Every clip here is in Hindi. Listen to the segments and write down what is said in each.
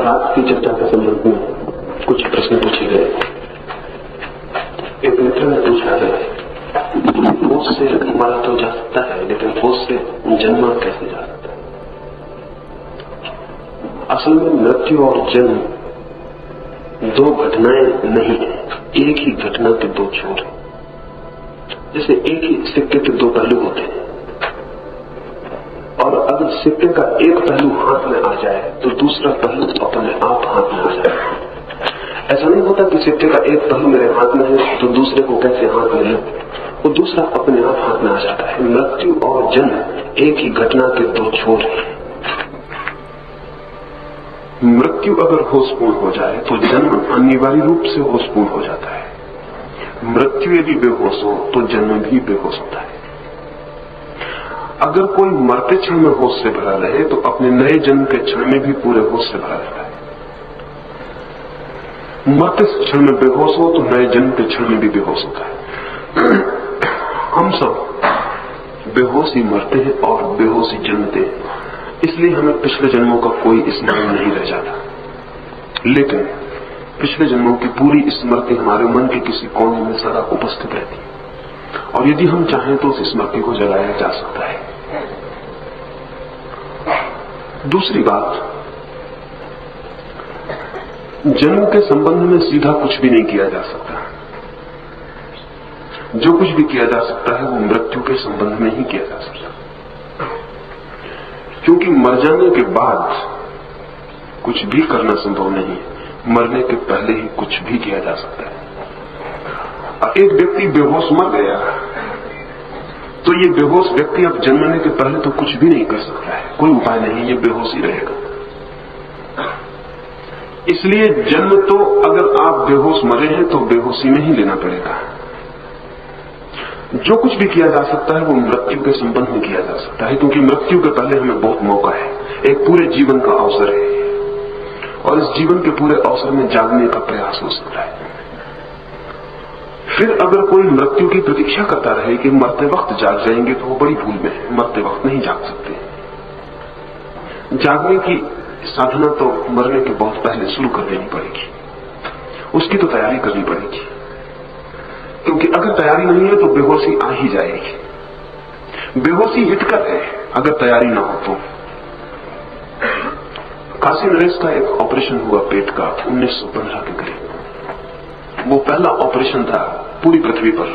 रात की चर्चा के संबंध में कुछ प्रश्न पूछे गए। एक मित्र ने पूछा है, होश से मरा तो जा सकता है, लेकिन होश से जन्मा कैसे जा सकता है? असल में मृत्यु और जन्म दो घटनाएं नहीं है, एक ही घटना के दो छोर हैं। जैसे एक ही सिक्के के दो पहलू होते हैं, और अगर सिक्के का एक पहलू हाथ में आ जाए तो दूसरा पहलू अपने आप हाथ में आ जाए। ऐसा नहीं होता कि सिक्के का एक पहलू मेरे हाथ में है तो दूसरे को कैसे हाथ में ले, वो दूसरा अपने आप हाथ में आ जाता है। मृत्यु और जन्म एक ही घटना के दो छोर हैं। मृत्यु अगर होशपूर्ण हो जाए तो जन्म अनिवार्य रूप से होशपूर्ण हो जाता है। मृत्यु यदि बेहोश हो तो जन्म भी बेहोश होता है। अगर कोई मरते क्षण में होश से भरा रहे तो अपने नए जन्म के क्षण में भी पूरे होश से भरा रहता है। मरते क्षण में बेहोश हो तो नए जन्म के क्षण में भी बेहोश होता है। हम सब बेहोशी मरते हैं और बेहोशी जन्मते हैं, इसलिए हमें पिछले जन्मों का कोई स्मरण नहीं रह जाता। लेकिन पिछले जन्मों की पूरी स्मृति हमारे मन के किसी कोने में सदा उपस्थित रहती है, और यदि हम चाहें तो उस स्मृति को जगाया जा सकता है। दूसरी बात, जन्म के संबंध में सीधा कुछ भी नहीं किया जा सकता। जो कुछ भी किया जा सकता है वो मृत्यु के संबंध में ही किया जा सकता है, क्योंकि मर जाने के बाद कुछ भी करना संभव नहीं है। मरने के पहले ही कुछ भी किया जा सकता है। एक व्यक्ति बेहोश मर गया तो ये बेहोश व्यक्ति अब जन्मने के पहले तो कुछ भी नहीं कर सकता है, कोई उपाय नहीं, ये बेहोश ही रहेगा। इसलिए जन्म तो अगर आप बेहोश मरे हैं तो बेहोशी में ही लेना पड़ेगा। जो कुछ भी किया जा सकता है वो मृत्यु के संबंध में किया जा सकता है, क्योंकि मृत्यु के पहले हमें बहुत मौका है, एक पूरे जीवन का अवसर है, और इस जीवन के पूरे अवसर में जागने का प्रयास हो सकता है। फिर अगर कोई मृत्यु की प्रतीक्षा करता रहे कि मरते वक्त जाग जाएंगे तो वो बड़ी भूल में है। मरते वक्त नहीं जाग सकते। जागने की साधना तो मरने के बहुत पहले शुरू कर देनी पड़ेगी, उसकी तो तैयारी करनी पड़ेगी, क्योंकि अगर तैयारी नहीं है तो बेहोशी आ ही जाएगी। बेहोशी हितकर है अगर तैयारी ना हो तो। काशी नरेश का एक ऑपरेशन हुआ पेट का 1915 के करीब। वो पहला ऑपरेशन था पूरी पृथ्वी पर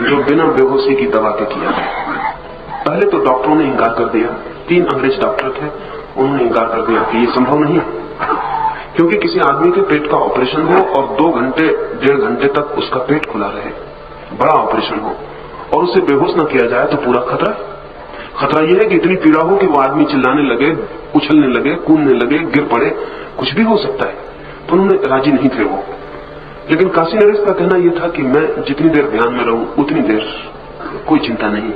जो बिना बेहोशी की दवा के किया गया। पहले तो डॉक्टरों ने इंकार कर दिया, 3 अंग्रेज डॉक्टर थे, उन्होंने इंकार कर दिया कि ये संभव नहीं है, क्योंकि किसी आदमी के पेट का ऑपरेशन हो और 2 घंटे 1.5 घंटे तक उसका पेट खुला रहे, बड़ा ऑपरेशन हो, और उसे बेहोश न किया जाए तो पूरा खतरा यह है कि इतनी पीड़ा हो कि वो आदमी चिल्लाने लगे, उछलने लगे, कूदने लगे, गिर पड़े, कुछ भी हो सकता है। तो उन्होंने राजी नहीं थे वो। लेकिन काशी नरेश का कहना यह था कि मैं जितनी देर ध्यान में रहूं उतनी देर कोई चिंता नहीं,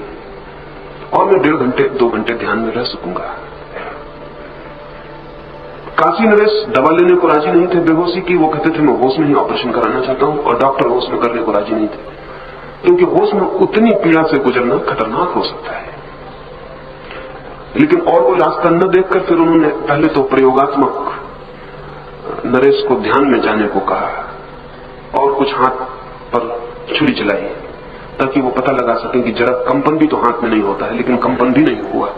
और मैं 1.5 घंटे 2 घंटे ध्यान में रह सकूंगा। काशी नरेश दवा लेने को राजी नहीं थे बेहोशी की। वो कहते थे मैं होश में ही ऑपरेशन कराना चाहता हूं, और डॉक्टर होश में करने को राजी नहीं थे, क्योंकि होश में उतनी पीड़ा से गुजरना खतरनाक हो सकता है। लेकिन और कोई रास्ता न देखकर फिर उन्होंने पहले तो प्रयोगात्मक नरेश को ध्यान में जाने को कहा, और कुछ हाथ पर छुरी चलाई ताकि वो पता लगा सके कि जरा कंपन भी तो हाथ में नहीं होता है। लेकिन कंपन भी नहीं हुआ,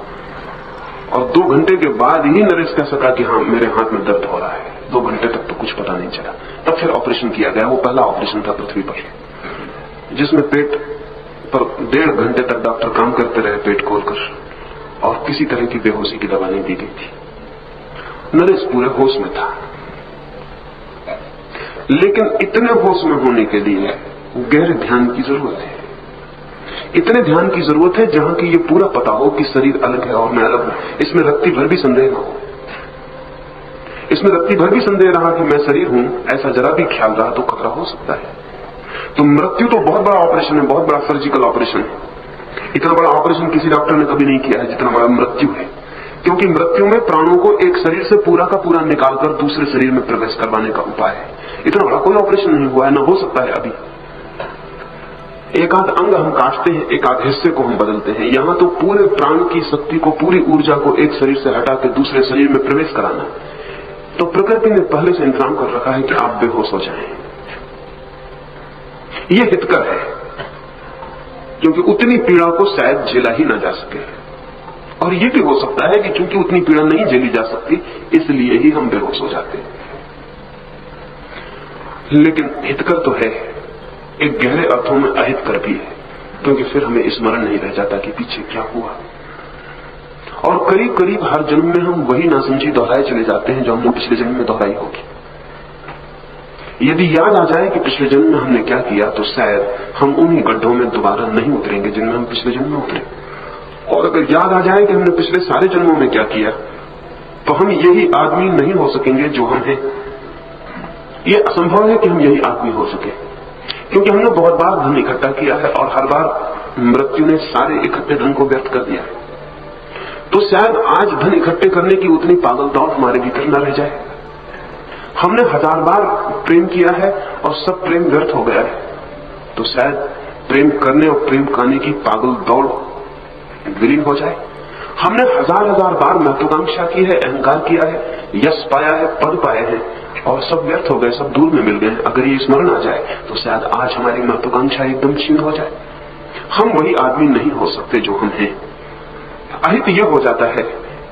और 2 घंटे के बाद ही नरेश कह सका कि हाँ मेरे हाथ में दर्द हो रहा है। 2 घंटे तक तो कुछ पता नहीं चला। तब फिर ऑपरेशन किया गया। वो पहला ऑपरेशन था पृथ्वी पर, जिसमें पेट पर 1.5 घंटे तक डॉक्टर काम करते रहे पेट खोलकर, और किसी तरह की बेहोशी की दवा नहीं दी गई थी। नरेश पूरे होश में था, लेकिन इतने होश में होने के लिए गहरे ध्यान की जरूरत है। इतने ध्यान की जरूरत है जहां की ये पूरा पता हो कि शरीर अलग है और मैं अलग हूं। इसमें रत्ती भर भी संदेह न हो। इसमें रत्ती भर भी संदेह रहा कि मैं शरीर हूं, ऐसा जरा भी ख्याल रहा तो खतरा हो सकता है। तो मृत्यु तो बहुत बड़ा ऑपरेशन है, बहुत बड़ा सर्जिकल ऑपरेशन है। इतना बड़ा ऑपरेशन किसी डॉक्टर ने कभी नहीं किया है जितना बड़ा मृत्यु है, क्योंकि मृत्यु में प्राणों को एक शरीर से पूरा का पूरा निकालकर दूसरे शरीर में प्रवेश करवाने का उपाय है। इतना बड़ा कोई ऑपरेशन नहीं हुआ है, न हो सकता है अभी। एक आध अंग हम काटते हैं, एक आध हिस्से को हम बदलते हैं। यहां तो पूरे प्राण की शक्ति को, पूरी ऊर्जा को एक शरीर से हटा के दूसरे शरीर में प्रवेश कराना। तो प्रकृति ने पहले से इंतजाम कर रखा है कि आप बेहोश हो जाएं। ये हितकर है, क्योंकि उतनी पीड़ा को शायद झेला ही ना जा सके। और ये भी हो सकता है कि चूंकि उतनी पीड़ा नहीं झेली जा सकती, इसलिए ही हम बेहोश हो जाते हैं। लेकिन हितकर तो है, एक गहरे अर्थों में अहितकर भी है, क्योंकि फिर हमें स्मरण नहीं रह जाता कि पीछे क्या हुआ। और करीब करीब हर जन्म में हम वही नासमझी दोहराए चले जाते हैं जो हमने पिछले जन्म में दोहराई होगी। यदि याद आ जाए कि पिछले जन्म में हमने क्या किया, तो शायद हम उन्हीं गड्ढों में दोबारा नहीं उतरेंगे जिनमें हम पिछले जन्म में उतरे। और अगर याद आ जाए कि हमने पिछले सारे जन्मों में क्या किया, तो हम यही आदमी नहीं हो सकेंगे जो हम हैं। ये असंभव है कि हम यही आदमी हो सके, क्योंकि हमने बहुत बार धन इकट्ठा किया है और हर बार मृत्यु ने सारे इकट्ठे धन को व्यर्थ कर दिया है। तो शायद आज धन इकट्ठे करने की उतनी पागल दौड़ हमारे भीतर न रह जाए। हमने 1000 बार प्रेम किया है और सब प्रेम व्यर्थ हो गया है, तो शायद प्रेम करने और प्रेम पाने की पागल दौड़ विलीन हो जाए। हमने 1000 बार महत्वाकांक्षा की है, अहंकार किया है, यश पाया है, पद पाए हैं, और सब व्यर्थ हो गए, सब दूर में मिल गए। अगर ये स्मरण आ जाए तो शायद आज हमारी महत्वाकांक्षा एकदम क्षीण हो जाए। हम वही आदमी नहीं हो सकते जो हम हैं। अहित यह हो जाता है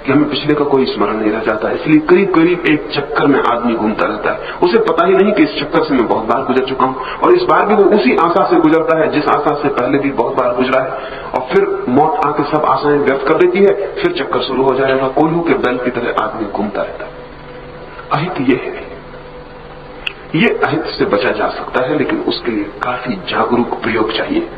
कि हमें पिछले का कोई स्मरण नहीं रह जाता, इसलिए करीब करीब एक चक्कर में आदमी घूमता रहता है। उसे पता ही नहीं कि इस चक्कर से मैं बहुत बार गुजर चुका हूं, और इस बार भी वो उसी आशा से गुजरता है जिस आशा से पहले भी बहुत बार गुजरा है। और फिर मौत आके सब आशाएं व्यक्त कर देती है, फिर चक्कर शुरू हो जाएगा। कोल्हू के बैल की तरह आदमी घूमता रहता है। अहित ये है। ये अहित से बचा जा सकता है, लेकिन उसके लिए काफी जागरूक प्रयोग चाहिए।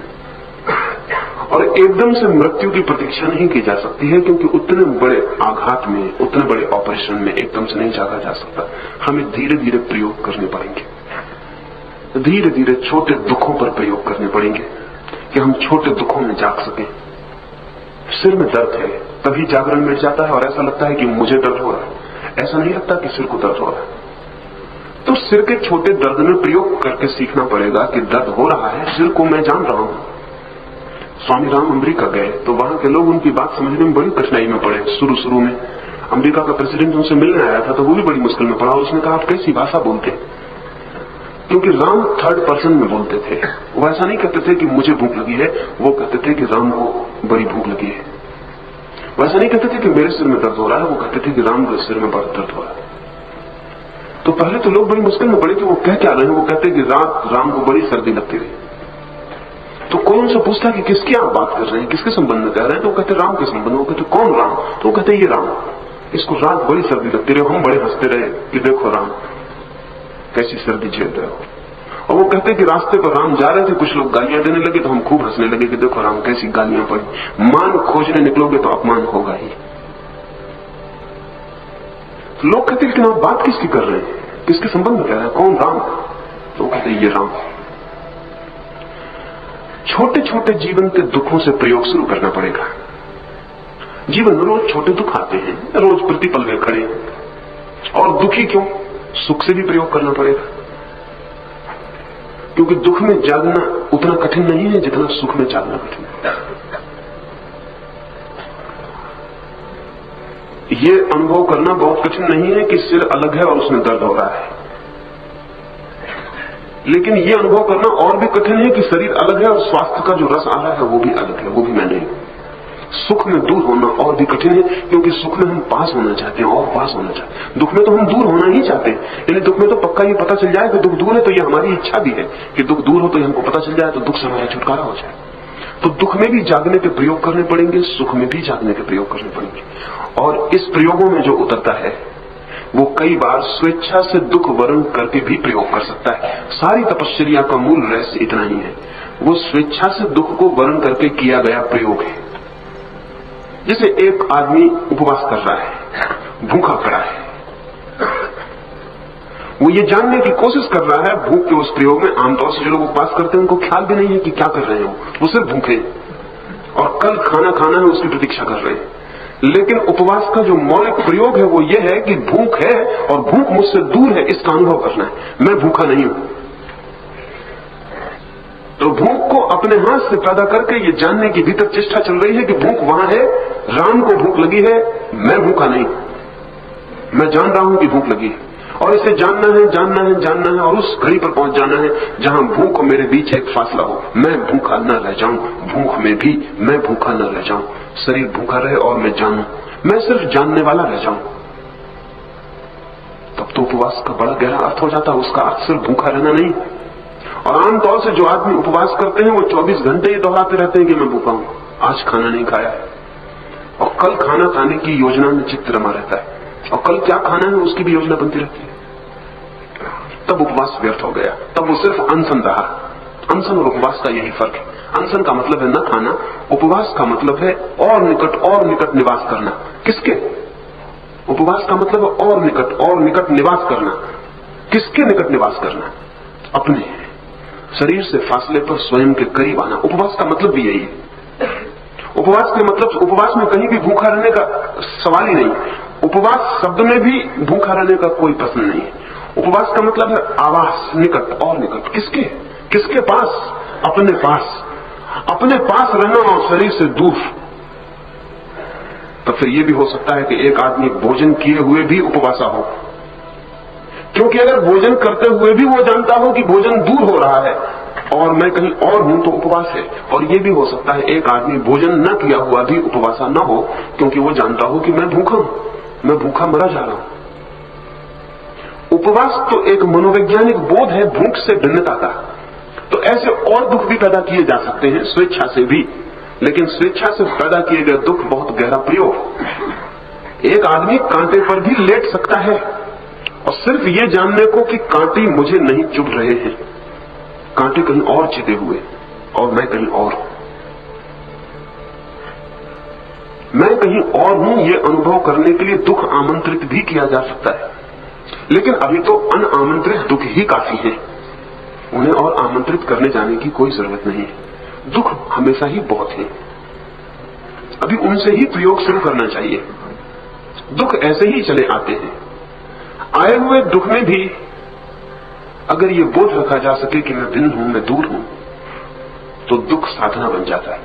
और एकदम से मृत्यु की प्रतीक्षा नहीं की जा सकती है, क्योंकि उतने बड़े आघात में, उतने बड़े ऑपरेशन में एकदम से नहीं जागा जा सकता। हमें धीरे धीरे प्रयोग करने पड़ेंगे, धीरे धीरे छोटे दुखों पर प्रयोग करने पड़ेंगे कि हम छोटे दुखों में जाग सकें। सिर में दर्द है, तभी जागरण मिट जाता है और ऐसा लगता है कि मुझे दर्द हो रहा है। ऐसा नहीं लगता कि सिर को दर्द हो रहा है। तो सिर के छोटे दर्द में प्रयोग करके सीखना पड़ेगा कि दर्द हो रहा है, सिर को मैं जान रहा हूं। स्वामी राम अमेरिका गए तो वहां के लोग उनकी बात समझने में बड़ी कठिनाई में पड़े। शुरू में अमेरिका का प्रेसिडेंट उनसे मिलने आया था, तो वो भी बड़ी मुश्किल में पड़ा। उसने कहा, आप कैसी भाषा बोलते? क्योंकि राम थर्ड पर्सन में बोलते थे। वो ऐसा नहीं कहते थे कि मुझे भूख लगी है, वो कहते थे कि राम को बड़ी भूख लगी है। वो ऐसा नहीं कहते थे कि मेरे सिर में दर्द हो रहा है, वो कहते थे कि राम के सिर में बड़ा दर्द हो रहा है। तो पहले तो लोग बड़ी मुश्किल में पड़े कि वो कह क्या रहे हैं। वो कहते कि रात राम को बड़ी सर्दी लगती रही। तो कोई उनसे पूछता कि किसकी आप बात कर रहे हैं, किसके संबंध में कह रहे हैं, तो वो कहते राम के संबंध में। वो कहते कौन राम? तो वो कहते ये राम, इसको रात बड़ी सर्दी लगती रही। हम बड़े हंसते रहे कि देखो राम कैसी सर्दी झेल रहे हो। और वो कहते कि रास्ते पर राम जा रहे थे, कुछ लोग गालियां देने लगे तो हम खूब हंसने लगे कि देखो राम कैसी गालियां पड़ी। मान खोजने निकलोगे तो अपमान होगा ही। लोग कहते लेकिन आप बात किसकी कर रहे हैं, किसके संबंध में कह रहे हैं, कौन राम? तो कहते ये राम। छोटे छोटे जीवन के दुखों से प्रयोग शुरू करना पड़ेगा। जीवन में रोज छोटे दुख आते हैं, रोज प्रतिपल वे खड़े हैं। और दुखी क्यों? सुख से भी प्रयोग करना पड़ेगा, क्योंकि दुख में जागना उतना कठिन नहीं है जितना सुख में जागना कठिन है। ये अनुभव करना बहुत कठिन नहीं है कि सिर अलग है और उसमें दर्द हो रहा है, लेकिन ये अनुभव करना और भी कठिन है कि शरीर अलग है और स्वास्थ्य का जो रस आ रहा है वो भी अलग है, वो भी मैं नहीं। सुख में दूर होना और भी कठिन है, क्योंकि सुख में हम पास होना चाहते हैं और पास होना चाहते हैं। दुख में तो हम दूर होना ही चाहते हैं, यानी दुख में तो पक्का ये पता चल जाए कि दुख दूर है, तो ये हमारी इच्छा भी है कि दुख दूर हो, तो हमको पता चल जाए तो दुख से हमारा छुटकारा हो जाए। तो दुख में भी जागने के प्रयोग करने पड़ेंगे, सुख में भी जागने के प्रयोग करने पड़ेंगे। और इस प्रयोगों में जो उतरता है वो कई बार स्वेच्छा से दुख वर्ण करके भी प्रयोग कर सकता है। सारी तपश्चर्या का मूल रहस्य इतना ही है, वो स्वेच्छा से दुख को वर्ण करके किया गया प्रयोग है। जैसे एक आदमी उपवास कर रहा है, भूखा पड़ा है, वो ये जानने की कोशिश कर रहा है भूख के उस प्रयोग में। आमतौर से जो लोग उपवास करते हैं उनको ख्याल भी नहीं है कि क्या कर रहे हैं, वो सिर्फ भूखे और कल खाना खाना है उसकी प्रतीक्षा कर रहे हैं। लेकिन उपवास का जो मौलिक प्रयोग है वो ये है कि भूख है और भूख मुझसे दूर है, इसका अनुभव करना है, मैं भूखा नहीं हूं। तो भूख को अपने हाथ से पैदा करके ये जानने की भीतर चेष्टा चल रही है कि भूख वहां है, राम को भूख लगी है, मैं भूखा नहीं, मैं जान रहा हूं कि भूख लगी है, और इसे जानना है, जानना है, जानना है, और उस घड़ी पर पहुंच जाना है जहां भूख और मेरे बीच एक फासला हो, मैं भूखा न रह जाऊं, भूख में भी मैं भूखा न रह जाऊं, शरीर भूखा रहे और मैं जानूं, मैं सिर्फ जानने वाला रह जाऊं। तब तो उपवास का बड़ा गहरा अर्थ हो जाता है। उसका अर्थ सिर्फ भूखा रहना नहीं। और आमतौर से जो आदमी उपवास करते हैं वो 24 घंटे ही दोहराते रहते हैं कि मैं भूखा हूं, आज खाना नहीं खाया है, और कल खाना खाने की योजना में चित्त रमा रहता है, और कल क्या खाना है उसकी भी योजना बनती रहती है। तब उपवास व्यर्थ हो गया, तब वो सिर्फ अनशन रहा। अनशन और उपवास का यही फर्क है। अनशन का मतलब है न खाना, उपवास का मतलब है और निकट निवास करना। किसके? उपवास का मतलब है और निकट निवास करना। किसके निकट निवास करना? अपने शरीर से फासले पर स्वयं के करीब आना। उपवास का मतलब भी यही है। उपवास के मतलब, उपवास में कहीं भी भूखा रहने का सवाल ही नहीं। उपवास शब्द में भी भूखा रहने का कोई प्रश्न नहीं है। उपवास का मतलब है आवास, निकट और निकट। किसके? किसके पास? अपने पास। अपने पास रहना और शरीर से दूर। तो फिर यह भी हो सकता है कि एक आदमी भोजन किए हुए भी उपवासा हो, क्योंकि अगर भोजन करते हुए भी वो जानता हो कि भोजन दूर हो रहा है और मैं कहीं और हूं, तो उपवास है। और यह भी हो सकता है एक आदमी भोजन न किया हुआ भी उपवासा न हो, क्योंकि वो जानता हो कि मैं भूखा हूं, मैं भूखा मरा जा रहा हूं। उपवास तो एक मनोवैज्ञानिक बोध है भूख से भिन्नता का। तो ऐसे और दुख भी पैदा किए जा सकते हैं स्वेच्छा से भी, लेकिन स्वेच्छा से पैदा किए गए दुख बहुत गहरा प्रयोग। एक आदमी कांटे पर भी लेट सकता है और सिर्फ ये जानने को कि कांटे मुझे नहीं चुभ रहे हैं, कांटे कहीं और छिपे हुए और मैं कहीं और, मैं कहीं और हूं, ये अनुभव करने के लिए दुख आमंत्रित भी किया जा सकता है। लेकिन अभी तो अनामंत्रित दुख ही काफी है, उन्हें और आमंत्रित करने जाने की कोई जरूरत नहीं है। दुख हमेशा ही बहुत है, अभी उनसे ही प्रयोग शुरू करना चाहिए। दुख ऐसे ही चले आते हैं। आए हुए दुख में भी अगर ये बोध रखा जा सके कि मैं भिन्न हूं, मैं दूर हूं, तो दुख साधना बन जाता है।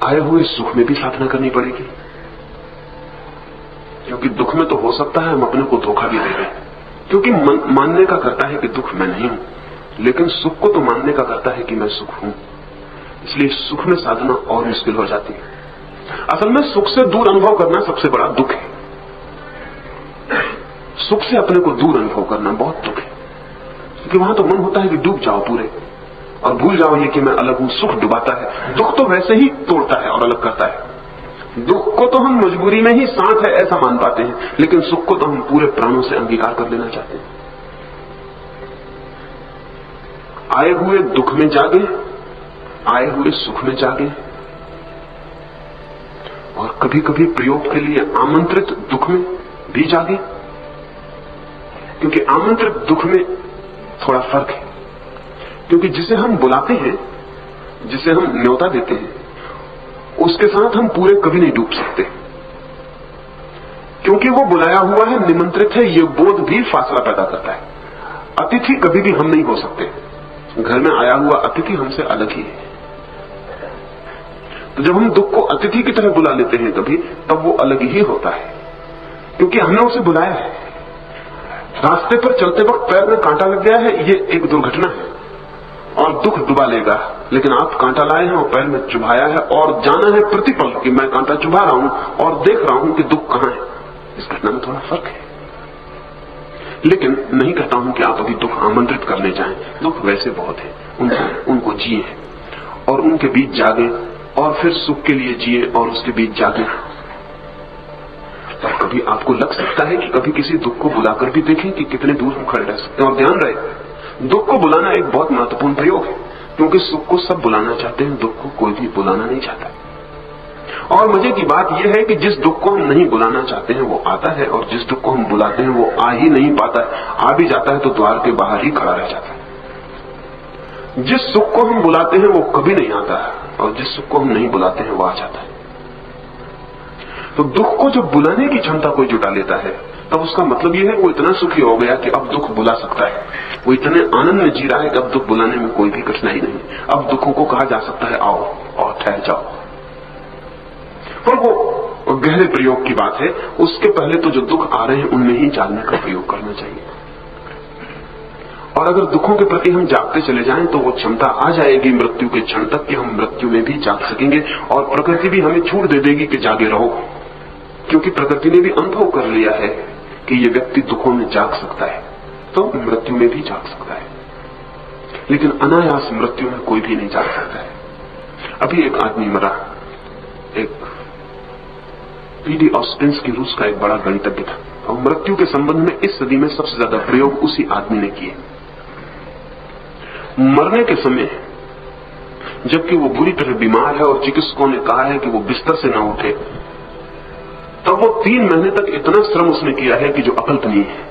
आए हुए सुख में भी साधना करनी पड़ेगी, क्योंकि दुख में तो हो सकता है हम अपने को धोखा भी दे दें, क्योंकि मानने का करता है कि दुख मैं नहीं हूं, लेकिन सुख को तो मानने का करता है कि मैं सुख हूं। इसलिए सुख में साधना और मुश्किल हो जाती है। असल में सुख से दूर अनुभव करना सबसे बड़ा दुख है। सुख से अपने को दूर अनुभव करना बहुत दुख है, क्योंकि वहां तो मन होता है कि डूब जाओ पूरे और भूल जाओ ये कि मैं अलग हूं। सुख डुबाता है, दुख तो वैसे ही तोड़ता है और अलग करता है। दुख को तो हम मजबूरी में ही साथ है ऐसा मान पाते हैं, लेकिन सुख को तो हम पूरे प्राणों से अंगीकार कर लेना चाहते हैं। आए हुए दुख में जागे, आए हुए सुख में जागे, और कभी कभी प्रयोग के लिए आमंत्रित दुख में भी जागे, क्योंकि आमंत्रित दुख में थोड़ा फर्क है। क्योंकि जिसे हम बुलाते हैं, जिसे हम न्योता देते हैं, उसके साथ हम पूरे कभी नहीं डूब सकते, क्योंकि वो बुलाया हुआ है, निमंत्रित है। ये बोध भी फासला पैदा करता है। अतिथि कभी भी हम नहीं हो सकते। घर में आया हुआ अतिथि हमसे अलग ही है। तो जब हम दुख को अतिथि की तरह बुला लेते हैं कभी, तब वो अलग ही होता है, क्योंकि हमने उसे बुलाया है। रास्ते पर चलते वक्त पैर में कांटा लग गया है, ये एक दुर्घटना है और दुख डुबा लेगा, लेकिन आप कांटा लाए हैं और पैर में चुभाया है और जाना है प्रतिपल कि मैं कांटा चुभा रहा हूं और देख रहा हूं कि दुख कहां है। इस घटना में थोड़ा फर्क है। लेकिन नहीं कहता हूं कि आप अभी दुख आमंत्रित करने जाएं। दुख वैसे बहुत है, उनको जिए और उनके बीच जागे, और फिर सुख के लिए जिए और उसके बीच जागे। और कभी आपको लग सकता है कि कभी किसी दुख को बुलाकर भी देखें कि कितने दूर हम खड़े रह सकते हैं। और ध्यान रहे, दुख को बुलाना एक बहुत महत्वपूर्ण प्रयोग है, क्योंकि सुख को सब बुलाना चाहते हैं, दुख को कोई भी बुलाना नहीं चाहता। और मजे की बात यह है कि जिस दुख को हम नहीं बुलाना चाहते हैं वो आता है, और जिस दुख को हम बुलाते हैं वो आ ही नहीं पाता है। आ भी जाता है तो द्वार के बाहर ही खड़ा रह जाता है। जिस सुख को हम बुलाते हैं वो कभी नहीं आता है, और जिस सुख को हम नहीं बुलाते हैं वो आ जाता है। तो दुख को जब बुलाने की क्षमता कोई जुटा लेता है, तब उसका मतलब यह है वो इतना सुखी हो गया कि अब दुख बुला सकता है। वो इतने आनंद में जी रहा है कि अब दुख बुलाने में कोई भी कठिनाई नहीं। अब दुखों को कहा जा सकता है आओ और ठहर जाओ। और वो गहरे प्रयोग की बात है। उसके पहले तो जो दुख आ रहे हैं उनमें ही जागने का प्रयोग करना चाहिए। और अगर दुखों के प्रति हम जागते चले जाएं तो वो क्षमता आ जाएगी मृत्यु के क्षण तक कि हम मृत्यु में भी जाग सकेंगे। और प्रकृति भी हमें छूट दे देगी कि जागे रहो, क्योंकि प्रकृति ने भी अनुभव कर लिया है कि ये व्यक्ति दुखों में जाग सकता है तो मृत्यु में भी जाग सकता है। लेकिन अनायास मृत्यु में कोई भी नहीं जाग सकता है। अभी एक आदमी मरा, एक पीडी ऑस्टिन्स्की रूस का एक बड़ा गणितज्ञ था, और मृत्यु के संबंध में इस सदी में सबसे ज्यादा प्रयोग उसी आदमी ने किए। मरने के समय जबकि वो बुरी तरह बीमार है और चिकित्सकों ने कहा है कि वो बिस्तर से न उठे, तब वो 3 महीने तक इतना श्रम उसने किया है कि जो अकल्पनीय है।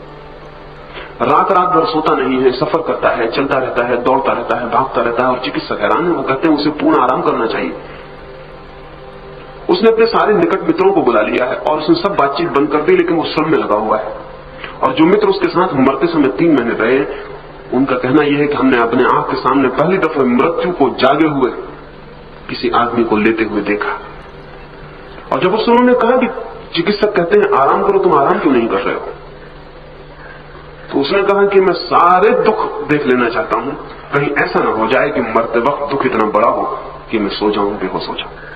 रात रात भर सोता नहीं है, सफर करता है, चलता रहता है, दौड़ता रहता है, भागता रहता है, और चिकित्सक हैरान है। वो कहते हैं उसे पूर्ण आराम करना चाहिए। उसने अपने सारे निकट मित्रों को बुला लिया है और उसने सब बातचीत बंद कर दी, लेकिन वो श्रम में लगा हुआ है। और जो मित्र उसके साथ मरते समय 3 महीने रहे, उनका कहना यह है कि हमने अपने आंख के सामने पहली दफे मृत्यु को जागे हुए किसी आदमी को लेते हुए देखा। और जब उससे उन्होंने कहा कि चिकित्सक कहते हैं आराम करो, तुम आराम क्यों नहीं कर रहे हो, तो उसने कहा कि मैं सारे दुख देख लेना चाहता हूं, कहीं ऐसा ना हो जाए कि मरते वक्त दुख इतना बड़ा हो कि मैं सो जाऊं, बेहोश हो जाऊं।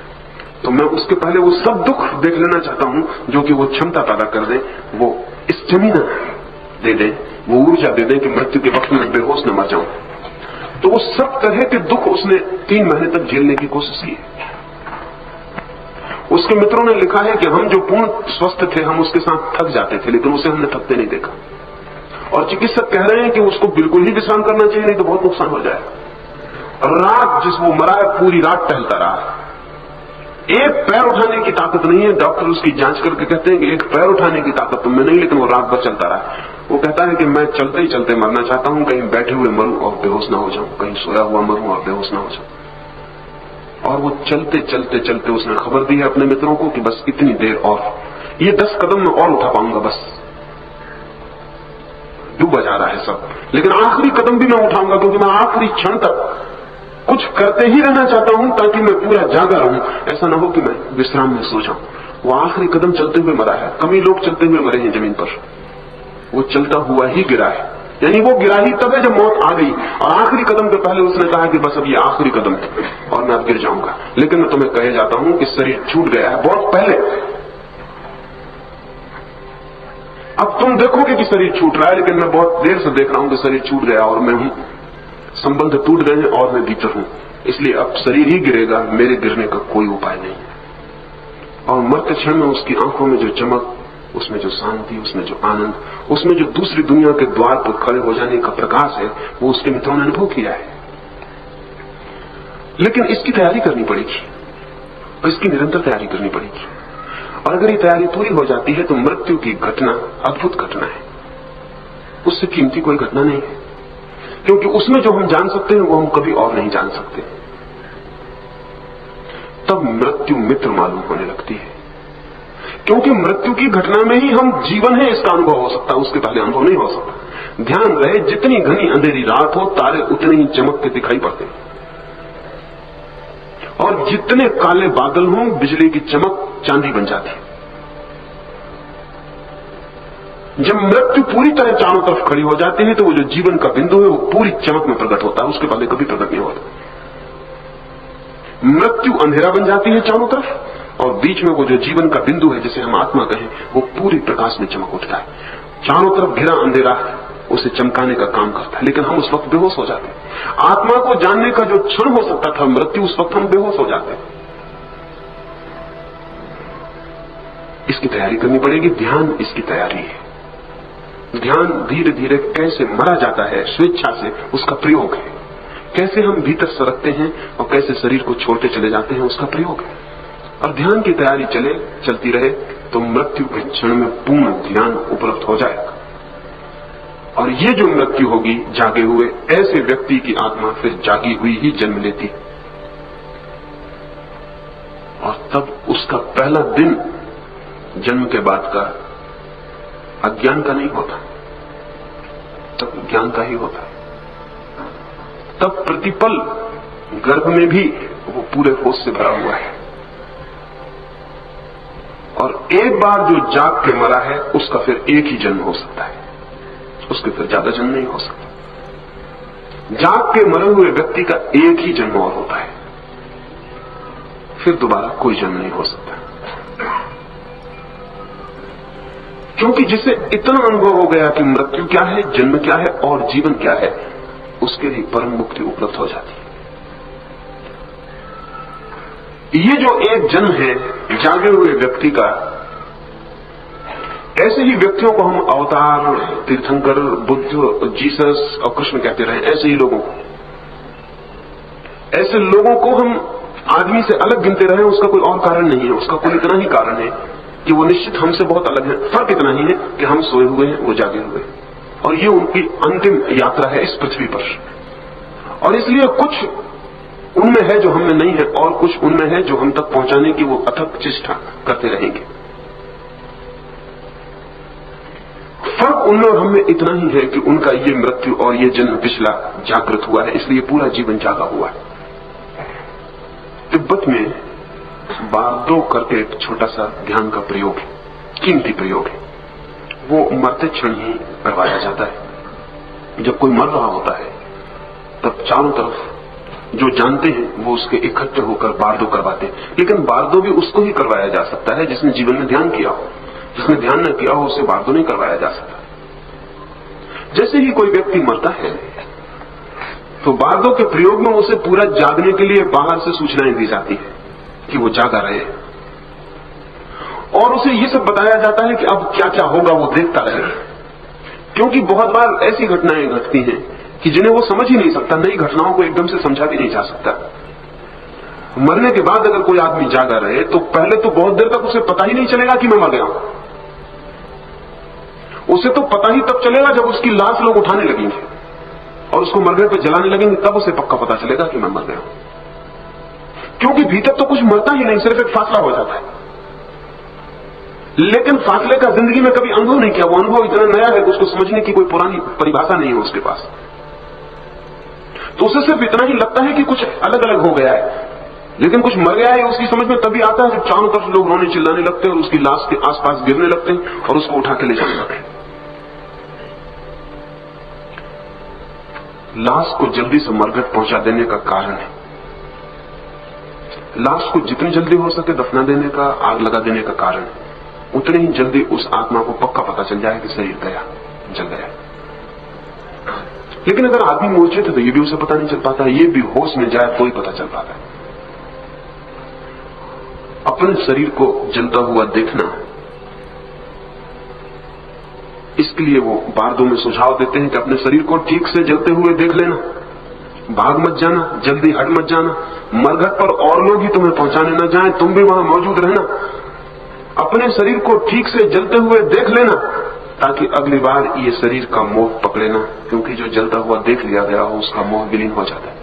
तो मैं उसके पहले वो सब दुख देख लेना चाहता हूं जो कि वो क्षमता पैदा कर दे, वो स्टेमिना दे दे, वो ऊर्जा दे दे कि मृत्यु के वक्त में बेहोश न मर जाऊं। तो वो सब तरह के दुख उसने 3 महीने तक झेलने की कोशिश की। उसके मित्रों ने लिखा है कि हम जो पूर्ण स्वस्थ थे हम उसके साथ थक जाते थे, लेकिन उसे हमने थकते नहीं देखा। और चिकित्सक कह रहे हैं कि उसको बिल्कुल ही विश्राम करना चाहिए, नहीं तो बहुत नुकसान हो जाएगा। रात जिस वो मरा है पूरी रात टहलता रहा, एक पैर उठाने की ताकत नहीं है। डॉक्टर उसकी जांच करके कहते हैं कि एक पैर उठाने की ताकत तुम में नहीं, लेकिन वो रात भर चलता रहा। वो कहता है कि मैं चलते ही चलते मरना चाहता हूं, कहीं बैठे हुए मरूं और बेहोश ना हो जाऊं, कहीं सोया हुआ मरूं और बेहोश ना हो जाऊं। और वो चलते चलते चलते उसने खबर दी है अपने मित्रों को कि बस इतनी देर और, ये 10 कदम मैं और उठा पाऊंगा, बस डूबा जा रहा है सब, लेकिन आखिरी कदम भी मैं उठाऊंगा, क्योंकि मैं आखिरी क्षण तक कुछ करते ही रहना चाहता हूं ताकि मैं पूरा जागा रहूं, ऐसा ना हो कि मैं विश्राम में सो जाऊं। वो आखिरी कदम चलते हुए मरा है। कम ही लोग चलते हुए मरे हैं जमीन पर, वो चलता हुआ ही गिरा है। यानी वो गिरा ही तब है जब मौत आ गई, और आखिरी कदम के पहले उसने कहा कि बस अब ये आखिरी कदम है और मैं अब गिर जाऊंगा। लेकिन मैं तुम्हें कहे जाता हूं कि शरीर छूट गया है बहुत पहले। अब तुम देखोगे कि शरीर छूट रहा है, लेकिन मैं बहुत देर से देख रहा हूं कि शरीर छूट गया और मैं हूं, संबंध टूट गए हैं और मैं भीतर हूं। इसलिए अब शरीर ही गिरेगा, मेरे गिरने का कोई उपाय नहीं है। और मरते क्षण में उसकी आंखों में जो चमक, उसमें जो शांति, उसमें जो आनंद, उसमें जो दूसरी दुनिया के द्वार पर खड़े हो जाने का प्रकाश है, वो उसके मित्रों ने अनुभव किया है। लेकिन इसकी तैयारी करनी पड़ेगी और इसकी निरंतर तैयारी करनी पड़ेगी। और अगर ये तैयारी पूरी हो जाती है तो मृत्यु की घटना अद्भुत घटना है, उससे कीमती कोई घटना नहीं है, क्योंकि उसमें जो हम जान सकते हैं वो हम कभी और नहीं जान सकते। तब मृत्यु मित्र मालूम होने लगती है, क्योंकि मृत्यु की घटना में ही हम जीवन है इसका अनुभव हो सकता है, उसके पहले अनुभव नहीं हो सकता। ध्यान रहे, जितनी घनी अंधेरी रात हो तारे उतने ही चमक के दिखाई पड़ते हैं, और जितने काले बादल हों बिजली की चमक चांदी बन जाती है। जब मृत्यु पूरी तरह चारों तरफ खड़ी हो जाती है तो वो जो जीवन का बिंदु है वो पूरी चमक में प्रकट होता है, उसके पहले कभी प्रकट नहीं होता। मृत्यु अंधेरा बन जाती है चारों तरफ, और बीच में वो जो जीवन का बिंदु है जिसे हम आत्मा कहें, वो पूरी प्रकाश में चमक उठता है। चारों तरफ घिरा अंधेरा उसे चमकाने का काम करता है, लेकिन हम उस वक्त बेहोश हो जाते हैं। आत्मा को जानने का जो क्षण हो सकता था मृत्यु, उस वक्त हम बेहोश हो जाते हैं। इसकी तैयारी करनी पड़ेगी। ध्यान इसकी तैयारी है। ध्यान धीरे धीरे कैसे मरा जाता है स्वेच्छा से, उसका प्रयोग है। कैसे हम भीतर सरकते हैं और कैसे शरीर को छोड़ते चले जाते हैं, उसका प्रयोग है। और ध्यान की तैयारी चलती रहे तो मृत्यु के क्षण में पूर्ण ध्यान उपलब्ध हो जाएगा। और ये जो मृत्यु होगी जागे हुए, ऐसे व्यक्ति की आत्मा फिर जागी हुई ही जन्म लेती, और तब उसका पहला दिन जन्म के बाद का अज्ञान का नहीं होता, तब ज्ञान का ही होता है। तब प्रतिपल गर्भ में भी वो पूरे होश से भरा हुआ है। और एक बार जो जाग के मरा है उसका फिर एक ही जन्म हो सकता है, उसके फिर ज्यादा जन्म नहीं हो सकता। जाग के मरे हुए व्यक्ति का एक ही जन्म और होता है, फिर दोबारा कोई जन्म नहीं हो सकता। क्योंकि जिसे इतना अनुभव हो गया कि मृत्यु क्या है, जन्म क्या है और जीवन क्या है, उसके लिए परम मुक्ति उपलब्ध हो जाती है। ये जो एक जन्म है जागे हुए व्यक्ति का, ऐसे ही व्यक्तियों को हम अवतार, तीर्थंकर, बुद्ध, जीसस और कृष्ण कहते रहे। ऐसे ही लोगों को, ऐसे लोगों को हम आदमी से अलग गिनते रहे, उसका कोई और कारण नहीं है। उसका कोई इतना ही कारण है कि वो निश्चित हमसे बहुत अलग है। फर्क इतना ही है कि हम सोए हुए हैं, वो जागे हुए हैं, और ये उनकी अंतिम यात्रा है इस पृथ्वी पर। और इसलिए कुछ उनमें है जो हमें नहीं है, और कुछ उनमें है जो हम तक पहुंचाने की वो अथक चेष्टा करते रहेंगे। फर्क उनमें और हमें इतना ही है कि उनका ये मृत्यु और ये जन्म पिछला जागृत हुआ है, इसलिए पूरा जीवन जागा हुआ है। तिब्बत में बारदो करके एक छोटा सा ध्यान का प्रयोग है, कीमती प्रयोग है। वो मरते क्षण ही करवाया जाता है। जब कोई मर रहा होता है तब चारों तरफ जो जानते हैं वो उसके इकट्ठे होकर बारदो करवाते हैं। लेकिन बारदो भी उसको ही करवाया जा सकता है जिसने जीवन में ध्यान किया हो। जिसने ध्यान न किया हो उसे बारदो नहीं करवाया जा सकता। जैसे ही कोई व्यक्ति मरता है तो बारदो के प्रयोग में उसे पूरा जागने के लिए बाहर से सूचनाएं दी जाती है कि वो जागा रहे, और उसे ये सब बताया जाता है कि अब क्या क्या होगा वो देखता रहे। क्योंकि बहुत बार ऐसी घटनाएं घटती हैं कि जिन्हें वो समझ ही नहीं सकता, नई घटनाओं को एकदम से समझा भी नहीं जा सकता। मरने के बाद अगर कोई आदमी जागा रहे तो पहले तो बहुत देर तक उसे पता ही नहीं चलेगा कि मैं मर गया हूं। उसे तो पता ही तब चलेगा जब उसकी लाश लोग उठाने लगेंगे और उसको मरघट पे जलाने लगेंगे, तब उसे पक्का पता चलेगा कि मैं मर गया हूं। क्योंकि भीतर तो कुछ मरता ही नहीं, सिर्फ एक फासला हो जाता है। लेकिन फासले का जिंदगी में कभी अनुभव नहीं किया। वो अनुभव इतना नया है कि उसको समझने की कोई पुरानी परिभाषा नहीं है उसके पास। तो उसे सिर्फ इतना ही लगता है कि कुछ अलग अलग हो गया है, लेकिन कुछ मर गया है उसकी समझ में तभी आता है जब चारों तरफ लोग रोने चिल्लाने लगते हैं और उसकी लाश के आसपास गिरने लगते हैं और उसको उठा के ले जाने लगते हैं। लाश को जल्दी से मरघट पहुंचा देने का कारण है, लाश को जितनी जल्दी हो सके दफना देने का, आग लगा देने का कारण है। उतनी ही जल्दी उस आत्मा को पक्का पता चल जाए कि शरीर गया, जल गया। लेकिन अगर आदमी मूर्छित है तो ये भी उसे पता नहीं चल पाता, ये भी होश में जाए तो ही पता चल पाता है। अपने शरीर को जलता हुआ देखना, इसके लिए वो बारदो में सुझाव देते हैं कि अपने शरीर को ठीक से जलते हुए देख लेना, भाग मत जाना, जल्दी हट मत जाना, मरघट पर और लोग ही तुम्हें पहुंचाने न जाएं, तुम भी वहां मौजूद रहना। अपने शरीर को ठीक से जलते हुए देख लेना ताकि अगली बार ये शरीर का मोह पकड़े ना, क्योंकि जो जलता हुआ देख लिया गया हो उसका मोह विलीन हो जाता है।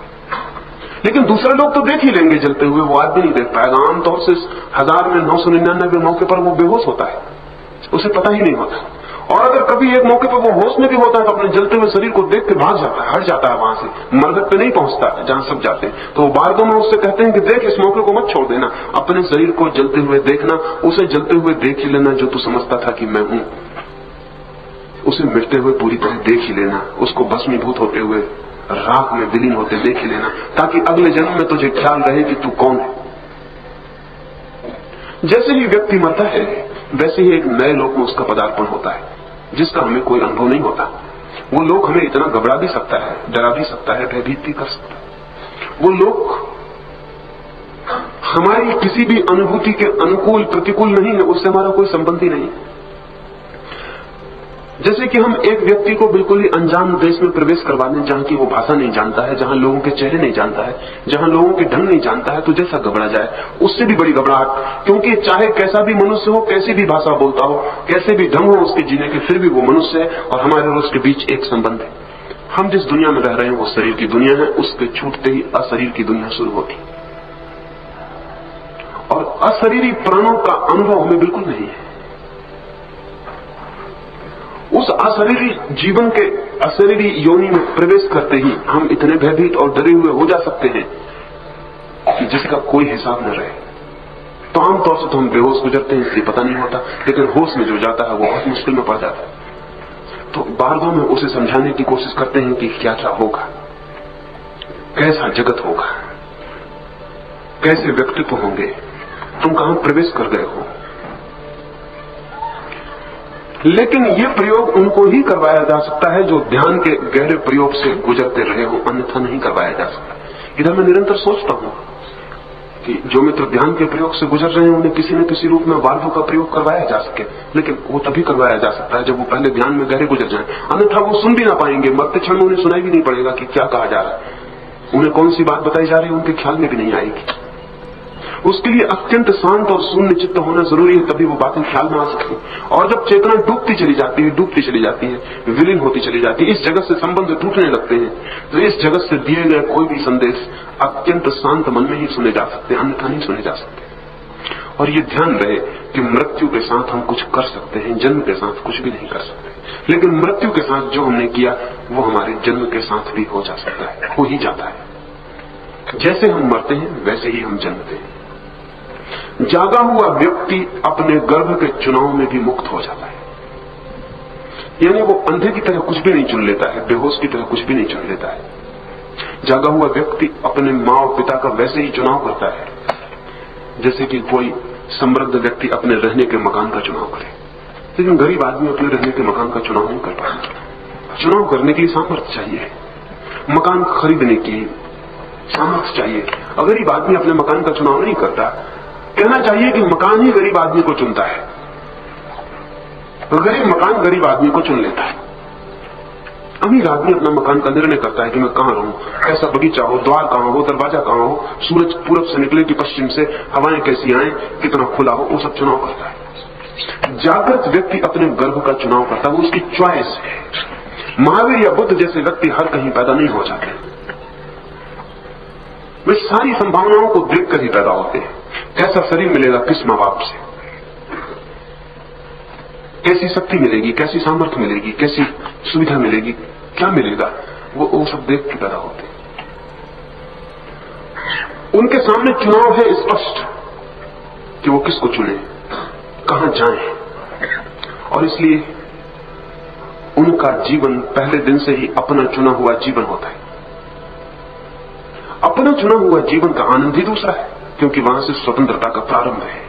लेकिन दूसरे लोग तो देख ही लेंगे जलते हुए, वो आदमी नहीं देख पाएगा। आमतौर से 1000 में 999 मौके पर वो बेहोश होता है, उसे पता ही नहीं होता। और अगर कभी एक मौके पर वो होश में भी होता है तो अपने जलते हुए शरीर को देख के भाग जाता है, हट जाता है वहां से, मरघट पे नहीं पहुंचता जहां सब जाते हैं। तो बारदो में उससे कहते हैं कि देख, इस मौके को मत छोड़ देना, अपने शरीर को जलते हुए देखना, उसे जलते हुए देख ही लेना जो तू समझता था कि मैं हूं, उसे मिटते हुए पूरी तरह देख ही लेना, उसको भस्मीभूत होते हुए राख में विलीन होते देख ही लेना, ताकि अगले जन्म में तुझे ख्याल रहे कि तू कौन है। जैसे ही व्यक्ति मरता है वैसे ही एक नए लोक में उसका पदार्पण होता है जिसका हमें कोई अनुभव नहीं होता। वो लोक हमें इतना घबरा भी सकता है, डरा भी सकता है, भयभीत भी कर सकता है। वो लोक हमारी किसी भी अनुभूति के अनुकूल प्रतिकूल नहीं है, उससे हमारा कोई संबंध ही नहीं। जैसे कि हम एक व्यक्ति को बिल्कुल ही अनजान देश में प्रवेश करवा दें जहां की वो भाषा नहीं जानता है, जहां लोगों के चेहरे नहीं जानता है, जहां लोगों के ढंग नहीं जानता है, तो जैसा घबरा जाए उससे भी बड़ी घबराहट। क्योंकि चाहे कैसा भी मनुष्य हो, कैसी भी भाषा बोलता हो, कैसे भी ढंग हो उसके जीने के, फिर भी वो मनुष्य है और हमारे और उसके बीच एक संबंध है। हम जिस दुनिया में रह रहे हैं वो शरीर की दुनिया है, उसके छूटते ही अशरीर की दुनिया शुरू होती और अशरीरी प्राणों का अनुभव हमें बिल्कुल नहीं है। उस अशरीरी जीवन के अशरीरी योनि में प्रवेश करते ही हम इतने भयभीत और डरे हुए हो जा सकते हैं कि जिसका कोई हिसाब न रहे। तो आमतौर से तो हम बेहोश गुजरते हैं, इसलिए पता नहीं होता, लेकिन होश में जो जाता है वो बहुत मुश्किल में पड़ जाता है। तो बार बार में उसे समझाने की कोशिश करते हैं कि क्या क्या होगा, कैसा जगत होगा, कैसे व्यक्तित्व होंगे, तुम कहां प्रवेश कर गए हो। लेकिन ये प्रयोग उनको ही करवाया जा सकता है जो ध्यान के गहरे प्रयोग से गुजरते रहे हो, अन्यथा नहीं करवाया जा सकता। इधर मैं निरंतर सोचता हूं कि जो मित्र ध्यान के प्रयोग से गुजर रहे हैं उन्हें किसी न किसी रूप में वाल्व का प्रयोग करवाया जा सके, लेकिन वो तभी करवाया जा सकता है जब वो पहले ध्यान में गहरे गुजर जाएं, अन्यथा वो सुन भी ना पाएंगे। मरते क्षण में उन्हें सुनाई भी नहीं पड़ेगा कि क्या कहा जा रहा है, उन्हें कौन सी बात बताई जा रही है उनके ख्याल में भी नहीं आएगी। उसके लिए अत्यंत शांत और शून्य चित्त होना जरूरी है, तभी वो बातें ख्याल में आ सकती। और जब चेतना डूबती चली जाती है, विलीन होती चली जाती है, इस जगत से संबंध टूटने लगते हैं, तो इस जगत से दिए गए कोई भी संदेश अत्यंत शांत मन में ही सुने जा सकते हैं, अन्यथा नहीं सुने जा सकते। और ये ध्यान रहे कि मृत्यु के साथ हम कुछ कर सकते हैं, जन्म के साथ कुछ भी नहीं कर सकते, लेकिन मृत्यु के साथ जो हमने किया वो हमारे जन्म के साथ भी हो जा सकता है, हो ही जाता है। जैसे हम मरते हैं वैसे ही हम जन्मते हैं। जागा हुआ व्यक्ति अपने गर्भ के चुनाव में भी मुक्त हो जाता है, यानी वो अंधे की तरह कुछ भी नहीं चुन लेता है, बेहोश की तरह कुछ भी नहीं चुन लेता है। जागा हुआ व्यक्ति अपने मां और पिता का वैसे ही चुनाव करता है जैसे कि कोई समृद्ध व्यक्ति अपने रहने के मकान का चुनाव करे, लेकिन गरीब आदमी अपने रहने के मकान का चुनाव नहीं कर पाता। चुनाव करने के लिए सामर्थ्य चाहिए, मकान खरीदने की सामर्थ्य चाहिए। अगर गरीब आदमी अपने मकान का चुनाव नहीं करता, कहना चाहिए कि मकान ही गरीब आदमी को चुनता है, गरीब मकान गरीब आदमी को चुन लेता है। अमीर आदमी अपना मकान का निर्णय करता है कि मैं कहां रहूं, कैसा बगीचा हो, द्वार कहां हो, दरवाजा कहां हो, सूरज पूरब से निकले कि पश्चिम से, हवाएं कैसी आए, कितना खुला हो, वो सब चुनाव करता है। जागृत व्यक्ति अपने गर्भ का चुनाव करता है, वो उसकी च्वाइस है। महावीर या बुद्ध जैसे व्यक्ति हर कहीं पैदा नहीं हो जाते, वे सारी संभावनाओं को देखकर ही पैदा होते हैं। कैसा शरीर मिलेगा किस मां बाप से, कैसी शक्ति मिलेगी, कैसी सामर्थ्य मिलेगी, कैसी सुविधा मिलेगी, क्या मिलेगा, वो सब देख के पैदा होते हैं। उनके सामने चुनाव है स्पष्ट कि वो किसको चुने, कहां जाएं, और इसलिए उनका जीवन पहले दिन से ही अपना चुना हुआ जीवन होता है। अपना चुना हुआ जीवन का आनंद ही दूसरा है, क्योंकि वहां से स्वतंत्रता का प्रारंभ है,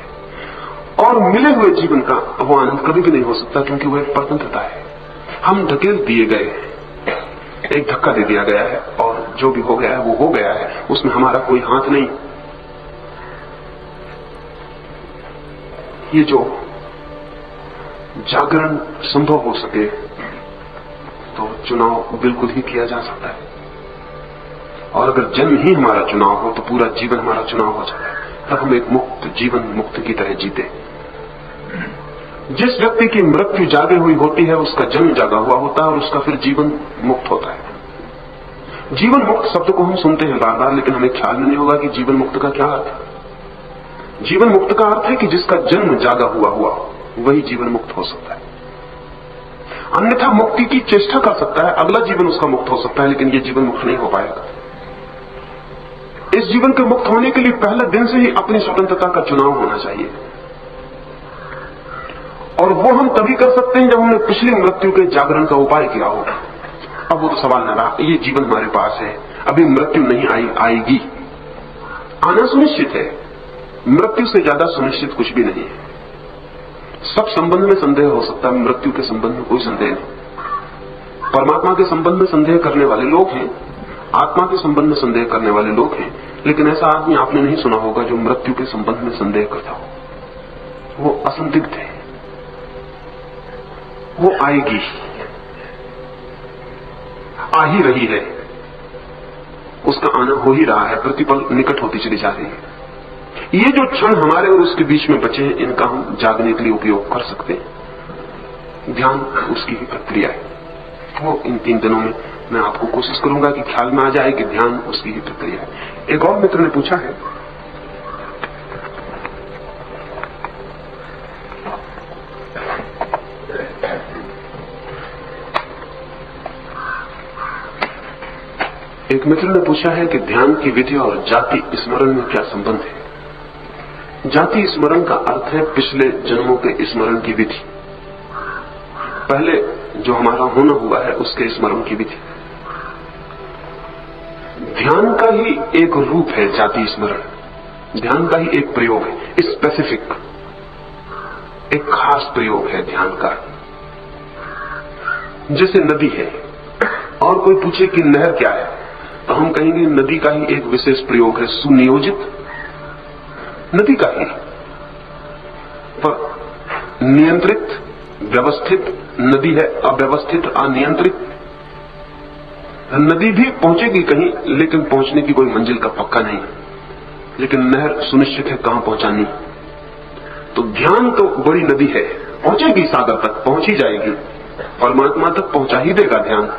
और मिले हुए जीवन का वो आनंद कभी भी नहीं हो सकता, क्योंकि वो एक स्वतंत्रता है। हम धकेल दिए गए, एक धक्का दे दिया गया है, और जो भी हो गया है वो हो गया है, उसमें हमारा कोई हाथ नहीं। ये जो जागरण संभव हो सके तो चुनाव बिल्कुल ही किया जा सकता है, और अगर जन्म ही हमारा चुनाव हो तो पूरा जीवन हमारा चुनाव हो जाता है। तब हम एक मुक्त जीवन मुक्त की तरह जीते। जिस व्यक्ति की मृत्यु जागे हुई होती है उसका जन्म जागा हुआ होता है, और उसका फिर जीवन मुक्त होता है। जीवन मुक्त शब्द को हम सुनते हैं बार बार, लेकिन हमें ख्याल में नहीं होगा कि जीवन मुक्त का क्या अर्थ है। जीवन मुक्त का अर्थ है कि जिसका जन्म जागा हुआ वही जीवन मुक्त हो सकता है, अन्यथा मुक्ति की चेष्टा कर सकता है, अगला जीवन उसका मुक्त हो सकता है, लेकिन ये जीवन मुक्त नहीं हो पाएगा। इस जीवन के मुक्त होने के लिए पहले दिन से ही अपनी स्वतंत्रता का चुनाव होना चाहिए, और वो हम तभी कर सकते हैं जब हमने पिछली मृत्यु के जागरण का उपाय किया हो। अब वो तो सवाल न रहा, ये जीवन हमारे पास है, अभी मृत्यु नहीं आएगी, आना सुनिश्चित है। मृत्यु से ज्यादा सुनिश्चित कुछ भी नहीं है। सब संबंध में संदेह हो सकता है, मृत्यु के संबंध में कोई संदेह नहीं। परमात्मा के संबंध में संदेह करने वाले लोग हैं, आत्मा के संबंध में संदेह करने वाले लोग हैं, लेकिन ऐसा आदमी आपने नहीं सुना होगा जो मृत्यु के संबंध में संदेह करता हो। वो असंदिग्ध है, वो आएगी, आ ही रही है, उसका आना हो ही रहा है, प्रतिपल निकट होती चली जा रही है। ये जो क्षण हमारे और उसके बीच में बचे हैं, इनका हम जागने के लिए उपयोग कर सकते हैं। ध्यान उसकी ही प्रक्रिया है, वो इन 3 दिनों में मैं आपको कोशिश करूंगा कि ख्याल में आ जाए कि ध्यान उसकी ही प्रक्रिया है। एक और मित्र ने पूछा है, एक मित्र ने पूछा है कि ध्यान की विधि और जाति स्मरण में क्या संबंध है। जाति स्मरण का अर्थ है पिछले जन्मों के स्मरण की विधि, पहले जो हमारा होना हुआ है उसके स्मरण की विधि। ध्यान का ही एक रूप है जाति स्मरण, ध्यान का ही एक प्रयोग है, स्पेसिफिक, एक खास प्रयोग है ध्यान का। जैसे नदी है और कोई पूछे कि नहर क्या है, तो हम कहेंगे नदी का ही एक विशेष प्रयोग है, सुनियोजित नदी का ही, पर नियंत्रित व्यवस्थित नदी है, अव्यवस्थित अनियंत्रित। नदी भी पहुंचेगी कहीं, लेकिन पहुंचने की कोई मंजिल का पक्का नहीं, लेकिन नहर सुनिश्चित है कहां पहुंचानी। तो ध्यान तो बड़ी नदी है, पहुंचेगी सागर तक, पहुंच ही जाएगी, परमात्मा तक पहुंचा ही देगा ध्यान।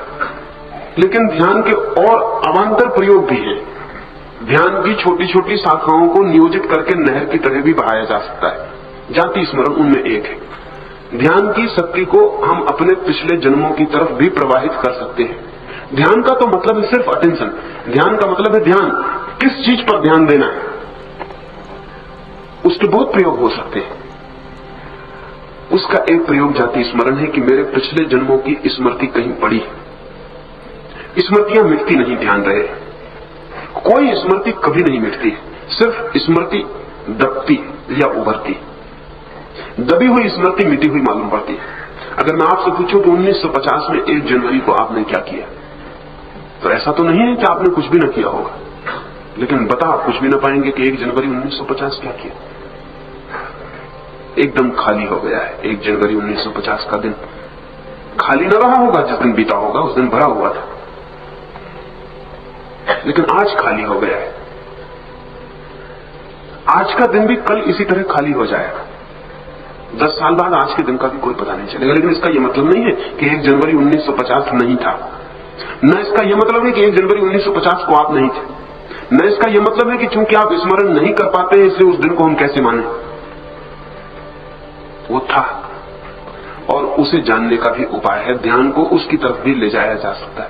लेकिन ध्यान के और अवान्तर प्रयोग भी हैं। ध्यान की छोटी छोटी शाखाओं को नियोजित करके नहर की तरह भी बहाया जा सकता है, जाति स्मरण उनमें एक है। ध्यान की शक्ति को हम अपने पिछले जन्मों की तरफ भी प्रवाहित कर सकते हैं। ध्यान का तो मतलब है सिर्फ अटेंशन, ध्यान का मतलब है ध्यान, किस चीज पर ध्यान देना है, उसके बहुत प्रयोग हो सकते हैं। उसका एक प्रयोग जाति स्मरण है कि मेरे पिछले जन्मों की स्मृति कहीं पड़ी है। स्मृतियां मिटती नहीं, ध्यान रहे, कोई स्मृति कभी नहीं मिटती, सिर्फ स्मृति दबती या उभरती। दबी हुई स्मृति मिटी हुई मालूम पड़ती है। अगर मैं आपसे पूछूं कि 1950 में 1 जनवरी को आपने क्या किया, तो ऐसा तो नहीं है कि आपने कुछ भी न किया होगा, लेकिन बता आप कुछ भी न पाएंगे कि 1 जनवरी 1950 क्या किया। एकदम खाली हो गया है 1 जनवरी 1950 का दिन, खाली न रहा होगा जिस दिन बीता होगा, उस दिन भरा हुआ था, लेकिन आज खाली हो गया है। आज का दिन भी कल इसी तरह खाली हो जाएगा। 10 साल बाद आज के दिन का भी कोई पता नहीं चलेगा। लेकिन इसका यह मतलब नहीं है कि 1 जनवरी 1950 नहीं था, न इसका यह मतलब है कि 1 जनवरी 1950 को आप नहीं थे, न इसका यह मतलब है कि चूंकि आप स्मरण नहीं कर पाते हैं इसलिए उस दिन को हम कैसे माने। वो था, और उसे जानने का भी उपाय है, ध्यान को उसकी तरफ भी ले जाया जा सकता है।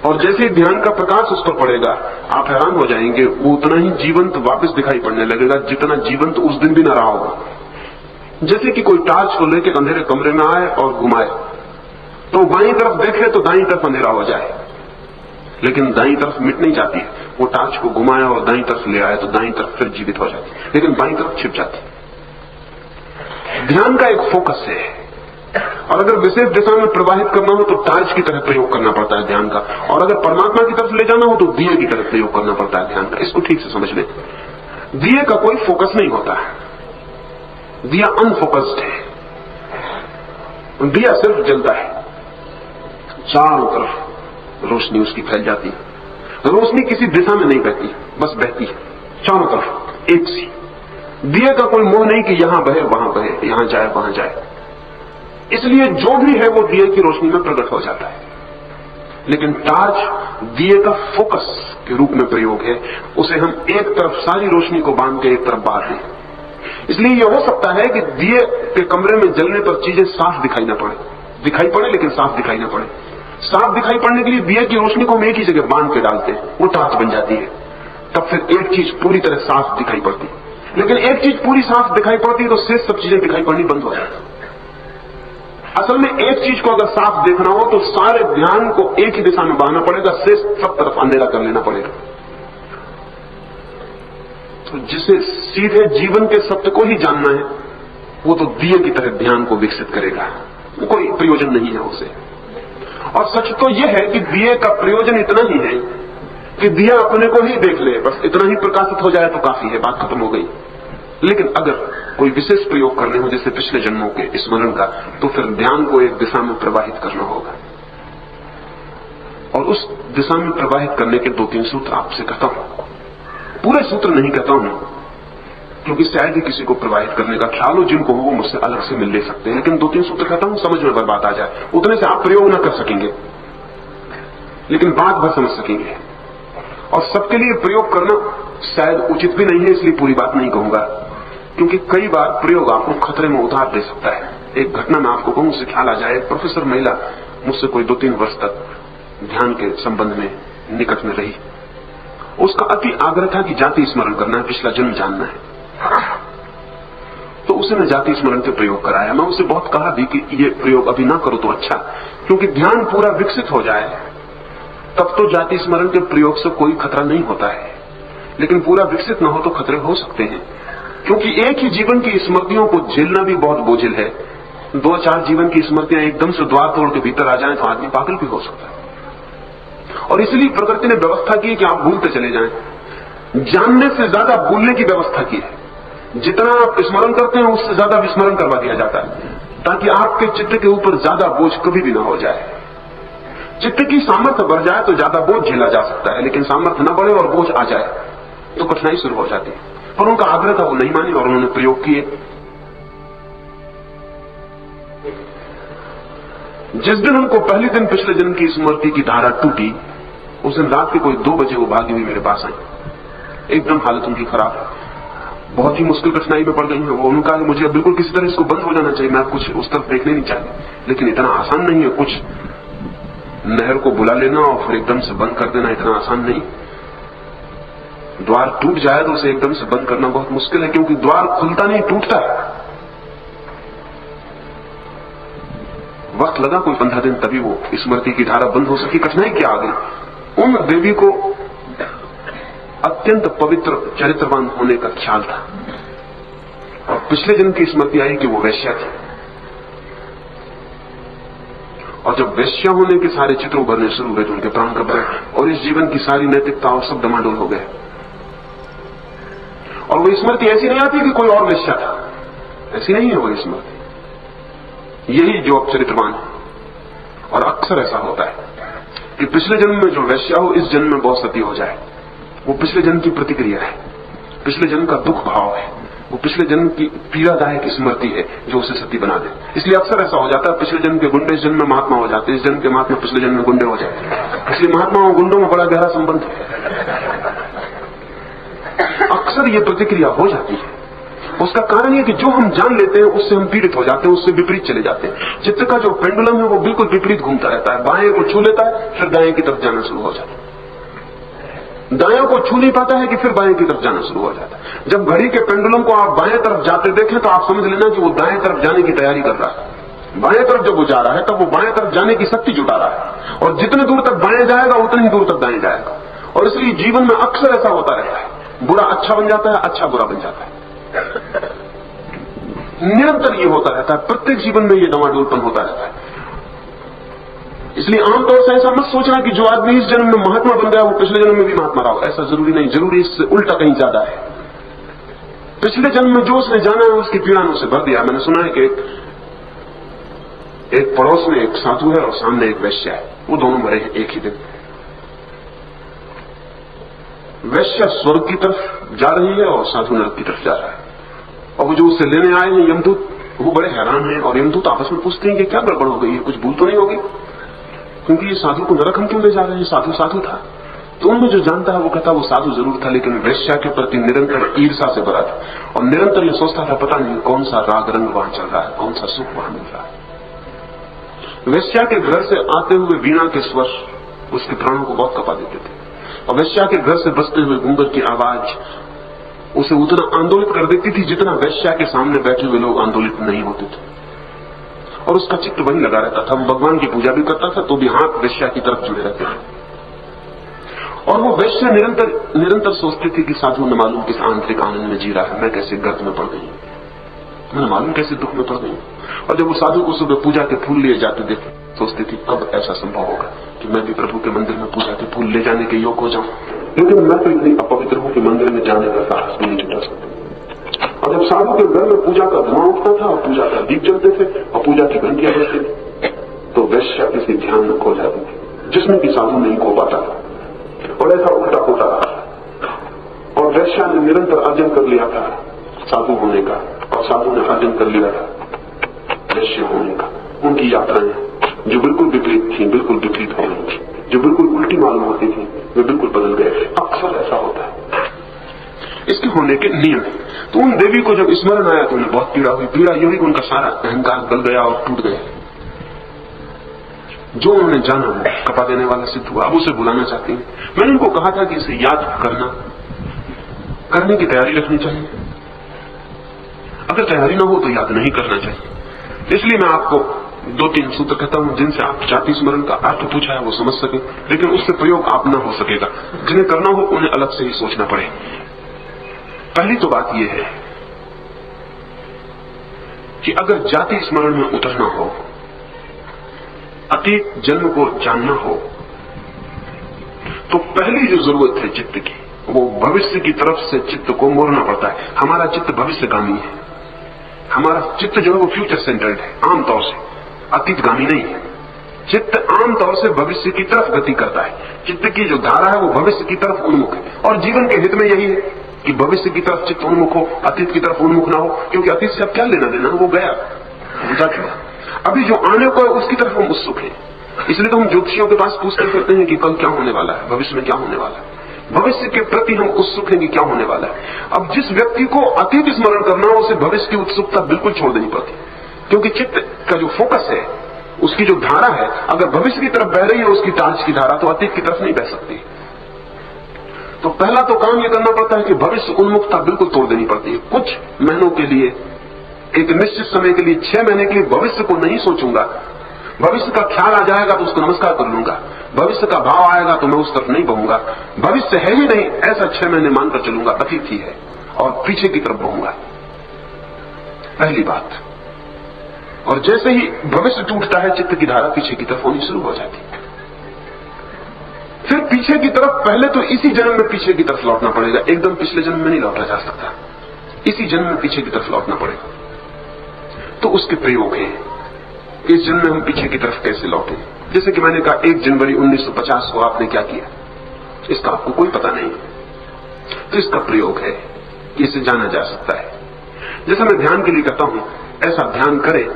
और जैसे ही ध्यान का प्रकाश उस पर पड़ेगा, आप हैरान हो जाएंगे, वो उतना ही जीवंत वापस दिखाई पड़ने लगेगा जितना जीवंत उस दिन भी न रहा होगा। जैसे कि कोई टार्च को लेकर अंधेरे कमरे में आए और घुमाए, तो बाईं तरफ देखे तो दाईं तरफ अंधेरा हो जाए, लेकिन दाईं तरफ मिट नहीं जाती है। वो टार्च को घुमाया और दाईं तरफ ले आए तो दाईं तरफ फिर जीवित हो जाती, लेकिन बाईं तरफ छिप जाती। ध्यान का एक फोकस है, और अगर विशेष दिशा में प्रवाहित करना हो तो टार्च की तरह प्रयोग करना पड़ता है ध्यान का, और अगर परमात्मा की तरफ ले जाना हो तो दिए की तरह प्रयोग करना पड़ता है ध्यान का। इसको ठीक से समझ लें, दिए का कोई फोकस नहीं होता है, दिया अनफोकस्ड है, दिया सिर्फ जलता है, चारों तरफ रोशनी उसकी फैल जाती है। रोशनी किसी दिशा में नहीं बहती, बस बहती है चारों तरफ एक सी। दिए का कोई मोह नहीं कि यहां बहे वहां बहे, यहां जाए वहां जाए, इसलिए जो भी है वो दिए की रोशनी में प्रकट हो जाता है। लेकिन टार्च दिए का फोकस के रूप में प्रयोग है, उसे हम एक तरफ सारी रोशनी को बांध के एक तरफ बांध दें। इसलिए यह हो सकता है कि दिए के कमरे में जलने पर चीजें साफ दिखाई न पड़े, दिखाई पड़े लेकिन साफ दिखाई न पड़े। साफ दिखाई पड़ने के लिए दिए की रोशनी को हम एक ही जगह बांध के डालते हैं, वो टार्च बन जाती है, तब फिर एक चीज पूरी तरह साफ दिखाई पड़ती है। लेकिन एक चीज पूरी साफ दिखाई पड़ती है तो शेष सब चीजें दिखाई पड़नी बंद हो जाती। असल में एक चीज को अगर साफ देखना हो तो सारे ध्यान को एक ही दिशा में बहाना पड़ेगा, शेष सब तरफ अंधेरा कर लेना पड़ेगा। तो जिसे सीधे जीवन के सत्य को ही जानना है वो तो दिए की तरह ध्यान को विकसित करेगा, कोई प्रयोजन नहीं है उसे। और सच तो यह है कि दिए का प्रयोजन इतना ही है कि दिया अपने को ही देख ले, बस इतना ही प्रकाशित हो जाए तो काफी है, बात खत्म हो गई। लेकिन अगर कोई विशेष प्रयोग करने हो जैसे पिछले जन्मों के स्मरण का, तो फिर ध्यान को एक दिशा में प्रवाहित करना होगा। और उस दिशा में प्रवाहित करने के 2-3 सूत्र आपसे कहता हूं, पूरे सूत्र नहीं कहता हूं क्योंकि शायद ही किसी को प्रवाहित करने का ख्याल हो, जिनको हो वो मुझसे अलग से मिल ले सकते हैं, लेकिन 2-3 सूत्र कहता हूं, समझ में बात आ जाए। उतने से आप प्रयोग न कर सकेंगे लेकिन बात भर समझ सकेंगे। और सबके लिए प्रयोग करना शायद उचित भी नहीं है, इसलिए पूरी बात नहीं कहूंगा, क्योंकि कई बार प्रयोग आपको खतरे में उतार दे सकता है। एक घटना मैं आपको कहूं, उससे ख्याल आ जाए। प्रोफेसर महिला मुझसे कोई 2-3 वर्ष तक ध्यान के संबंध में निकट में रही। उसका अति आग्रह था कि जाति स्मरण करना है, पिछला जन्म जानना है। तो उसने जाति स्मरण के प्रयोग कराया। मैं उसे बहुत कहा भी कि ये प्रयोग अभी ना करो तो अच्छा, क्योंकि ध्यान पूरा विकसित हो जाए तब तो जाति स्मरण के प्रयोग से कोई खतरा नहीं होता है, लेकिन पूरा विकसित न हो तो खतरे हो सकते हैं, क्योंकि एक ही जीवन की स्मृतियों को झेलना भी बहुत बोझिल है। 2-4 जीवन की स्मृतियां एकदम से द्वार तोड़ के भीतर आ जाएं तो आदमी पागल भी हो सकता है। और इसलिए प्रकृति ने व्यवस्था की कि आप भूलते चले जाएं। जानने से ज्यादा भूलने की व्यवस्था की है। जितना आप स्मरण करते हैं उससे ज्यादा विस्मरण करवा दिया जाता है, ताकि आपके चित्त के ऊपर ज्यादा बोझ कभी भी ना हो जाए। चित्त की सामर्थ्य बढ़ जाए तो ज्यादा बोझ झेला जा सकता है, लेकिन सामर्थ्य न बढ़े और बोझ आ जाए तो कठिनाई शुरू हो जाती है। पर उनका आग्रह था, वो नहीं माने और उन्होंने प्रयोग किए। जिस दिन उनको पहले दिन पिछले जन्म की स्मृति की धारा टूटी, उस दिन रात के कोई 2 बजे वो भागी हुई मेरे पास आई। एकदम हालत उनकी खराब है, बहुत ही मुश्किल कठिनाई में पड़ गई है। वो उनका मुझे बिल्कुल किसी तरह इसको बंद हो जाना चाहिए, मैं कुछ उस तरफ देखने नहीं चाहिए, लेकिन इतना आसान नहीं है। कुछ नहर को बुला लेना और फिर एकदम से बंद कर देना इतना आसान नहीं। द्वार टूट जाए तो उसे एकदम से बंद करना बहुत मुश्किल है, क्योंकि द्वार खुलता नहीं, टूटता है। वक्त लगा कोई 15 दिन, तभी वो स्मृति की धारा बंद हो सकी। कठिनाई क्या आ गई? उन देवी को अत्यंत पवित्र चरित्रवान होने का ख्याल था, और पिछले जन्म की स्मृति आई कि वो वैश्या थी। और जब वैश्या होने के सारे चित्र उभरने शुरू हुए तो उनके प्राण कब गए, और इस जीवन की सारी नैतिकता और सब डमाडोल हो गए। और वो स्मृति ऐसी नहीं आती कि कोई और वैश्या था, ऐसी नहीं है वो स्मृति। यही जो अब चरित्रवान है। और अक्सर ऐसा होता है कि पिछले जन्म में जो वैश्या हो, इस जन्म में बहुत सती हो जाए। वो पिछले जन्म की प्रतिक्रिया है, पिछले जन्म का दुख भाव है, वो पिछले जन्म की पीड़ादायक स्मृति है जो उसे सती बना दे। इसलिए अक्सर ऐसा हो जाता है, पिछले जन्म के गुंडे इस जन्म में महात्मा हो जाते हैं, इस जन्म के महात्मा पिछले जन्म में गुंडे हो जाते हैं। इसलिए महात्मा और गुंडों में बड़ा गहरा संबंध है। अक्सर ये प्रतिक्रिया हो जाती है। उसका कारण यह कि जो हम जान लेते हैं उससे हम पीड़ित हो जाते हैं, उससे विपरीत चले जाते हैं। चित्त का जो पेंडुलम है वो बिल्कुल विपरीत घूमता रहता है। बाएं को छू लेता है, फिर दाएं की तरफ जाना शुरू हो जाता है। दाएं को छू नहीं पाता है कि फिर बाएं की तरफ जाना शुरू हो जाता है। जब घड़ी के पेंडुलम को आप बाएं तरफ जाते देखें तो आप समझ लेना कि वो दाएं तरफ जाने की तैयारी कर रहा है। बाएं तरफ जब वो जा रहा है तब वो बाएं तरफ जाने की शक्ति जुटा रहा है, और जितने दूर तक बाएं जाएगा उतनी ही दूर तक दाएं जाएगा। और इसलिए जीवन में अक्सर ऐसा होता रहता है, बुरा अच्छा बन जाता है, अच्छा बुरा बन जाता है। निरंतर ये होता रहता है, प्रत्येक जीवन में ये डमाडोलपन होता रहता है। इसलिए आमतौर से ऐसा मत सोचना कि जो आदमी इस जन्म में महात्मा बन गया वो पिछले जन्म में भी महात्मा रहा हो, ऐसा जरूरी नहीं। जरूरी इससे उल्टा कहीं ज्यादा है। पिछले जन्म में जो उसने जाना है उसकी पीड़ा ने उसे भर दिया। मैंने सुना है कि एक पड़ोस में एक साधु है और सामने एक वैश्या है, वो दोनों मरे हैं एक ही दिन। वैश्या स्वर्ग की तरफ जा रही है और साधु नरक की तरफ जा रहा है। और वो जो उससे लेने आए हैं यमदूत, वो बड़े हैरान हैं, और यमदूत आपस में पूछते हैं कि क्या गड़बड़ हो गई है, कुछ भूल तो नहीं होगी, क्योंकि ये साधु को नरक हम क्यों ले जा रहे हैं, साधु साधु था। तो उनमें जो जानता है वो कहता वो साधु जरूर था, लेकिन वैश्या के प्रति निरंतर ईर्षा से भरा था, और निरंतर ये सोचता था पता नहीं कौन सा राग रंग वहां चल रहा है, कौन सा सुख वहां मिल रहा है। वैश्या के घर से आते हुए वीणा के स्वर उसके प्राणों को बहुत कपा देते थे, और वैश्या के घर से बजते हुए घूंघट की आवाज उसे उतना आंदोलित कर देती थी जितना वैश्या के सामने बैठे हुए लोग आंदोलित नहीं होते थे। और उसका चित्त वहीं लगा रहता था। भगवान की पूजा भी करता था तो भी हाथ वैश्या की तरफ जुड़े रहते थे। और वो वैश्या निरंतर सोचती थी कि साधु न मालूम किस आंतरिक आनंद में जी रहा है, मैं कैसे गर्त में पड़ गई, मैं मालूम कैसे दुख में पड़ गई। और जब वो साधु को सुबह पूजा के फूल लिए जाते देखे, सोचती थी कब ऐसा संभव होगा कि मैं भी प्रभु के मंदिर में पूजा के फूल ले जाने के योग हो जाऊं, लेकिन मैं तो इतनी अपवित्र हूं कि मंदिर में जाने का साहस भी नहीं जुटा सकता। और जब साधु के घर में पूजा का धुआं उठता था और पूजा का दीप जलते थे और पूजा की घंटियां बजती थी, तो वैश्या किसी ध्यान में खो जाती थी जिसमें कि साधु नहीं खो पाता था। और ऐसा उल्टा होता रहा। और वैश्या ने निरंतर अर्जन कर लिया था साधु होने का, और साधु ने अर्जन कर लिया था वैश्य होने का। उनकी यात्राएं जो बिल्कुल विपरीत थी, बिल्कुल विपरीत हो गई थी, जो बिल्कुल उल्टी मालूम होती थी वे बिल्कुल बदल गए। अक्सर ऐसा होता है, इसके होने के नियम। तो उन देवी को जब स्मरण आया तो उन्हें बहुत पीड़ा हुई। पीड़ा यू ही उनका सारा अहंकार गल गया और टूट गया। जो उन्होंने जाना वो कपा देने वाला सिद्ध हुआ, अब उसे भुलाना चाहती हैं। मैंने उनको कहा था कि इसे याद करने की तैयारी रखनी चाहिए, अगर तैयारी ना हो तो याद नहीं करना चाहिए। इसलिए मैं आपको 2-3 सूत्र कहता हूं जिनसे आप जाति स्मरण का अर्थ पूछा है वो समझ सके, लेकिन उससे प्रयोग आप ना हो सकेगा। जिन्हें करना हो उन्हें अलग से ही सोचना पड़े। पहली तो बात यह है कि अगर जाति स्मरण में उतरना हो, अतीत जन्म को जानना हो, तो पहली जो जरूरत है चित्त की, वो भविष्य की तरफ से चित्त को मोड़ना पड़ता है। हमारा चित्त भविष्यगामी है, हमारा चित्त जो है वो फ्यूचर सेंटर्ड है आमतौर से, अतीतगामी नहीं है। चित्त आमतौर से भविष्य की तरफ गति करता है। चित्त की जो धारा है वो भविष्य की तरफ उन्मुख है, और जीवन के हित में यही है कि भविष्य की तरफ चित्त उन्मुख हो, अतीत की तरफ उन्मुख ना हो, क्योंकि अतीत से अब क्या लेना देना, वो गया, वो जा चुका। अभी जो आने को है उसकी तरफ हम उत्सुक हैं। इसलिए तो हम ज्योतिषियों के पास पूछते फिरते हैं कि कल क्या होने वाला है, भविष्य में क्या होने वाला है। भविष्य के प्रति हम उत्सुक हैं कि क्या होने वाला है। अब जिस व्यक्ति को अतीत स्मरण करना हो उसे भविष्य की उत्सुकता बिल्कुल छोड़ देनी पड़ती, क्योंकि चित्त का जो फोकस है, उसकी जो धारा है, अगर भविष्य की तरफ बह रही है उसकी टार्च की धारा, तो अतीत की तरफ नहीं बह सकती। तो पहला तो काम यह करना पड़ता है कि भविष्य उन्मुखता बिल्कुल तोड़ देनी पड़ती है। कुछ महीनों के लिए, एक निश्चित समय के लिए, 6 महीने के लिए भविष्य को नहीं सोचूंगा। भविष्य का ख्याल आ जाएगा तो उसको नमस्कार कर लूंगा, भविष्य का भाव आएगा तो मैं उस तरफ नहीं बढ़ूंगा। भविष्य है ही नहीं ऐसा 6 महीने मानकर चलूंगा, अतीत ही है, और पीछे की तरफ बढ़ूंगा। पहली बात। और जैसे ही भविष्य टूटता है, चित्त की धारा पीछे की तरफ होनी शुरू हो जाती है। फिर पीछे की तरफ, पहले तो इसी जन्म में पीछे की तरफ लौटना पड़ेगा, एकदम पिछले जन्म में नहीं लौटा जा सकता, इसी जन्म में पीछे की तरफ लौटना पड़ेगा। तो उसके प्रयोग हैं, इस जन्म में हम पीछे की तरफ कैसे लौटें। जैसे कि मैंने कहा 1 जनवरी 1950 को आपने क्या किया, इसका आपको कोई पता नहीं, तो इसका प्रयोग है, इसे जाना जा सकता है। जैसा मैं ध्यान के लिए कहता हूं, ऐसा ध्यान करें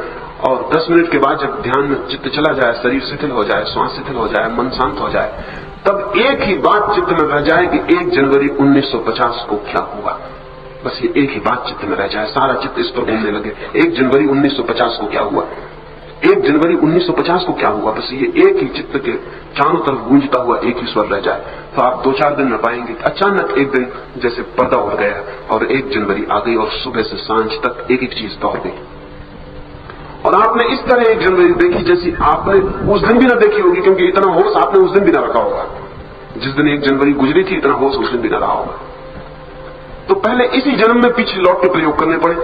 और 10 मिनट के बाद जब ध्यान में चित्त चला जाए, शरीर शिथिल हो जाए, श्वास शिथिल हो जाए, मन शांत हो जाए, तब एक ही बात चित्त में रह जाए कि 1 जनवरी 1950 को क्या हुआ। बस ये एक ही बात चित्त में रह जाए, सारा चित्त इस पर घूमने लगे। 1 जनवरी 1950 को क्या हुआ, 1 जनवरी 1950 को क्या हुआ, बस ये एक ही चित्त के चारों तरफ गूंजता हुआ एक ही स्वर रह जाए। तो आप 2-4 दिन में पाएंगे अचानक एक दिन जैसे पर्दा उड़ गया और 1 जनवरी आ गई और सुबह से सांझ तक एक एक चीज दौड़ गई। और आपने इस तरह 1 जनवरी देखी जैसी आपने उस दिन भी ना देखी होगी, क्योंकि इतना होश आपने उस दिन भी ना रखा होगा। जिस दिन 1 जनवरी गुजरी थी, इतना होश उस दिन भी ना रहा होगा। तो पहले इसी जन्म में पीछे लौट के प्रयोग करने पड़े।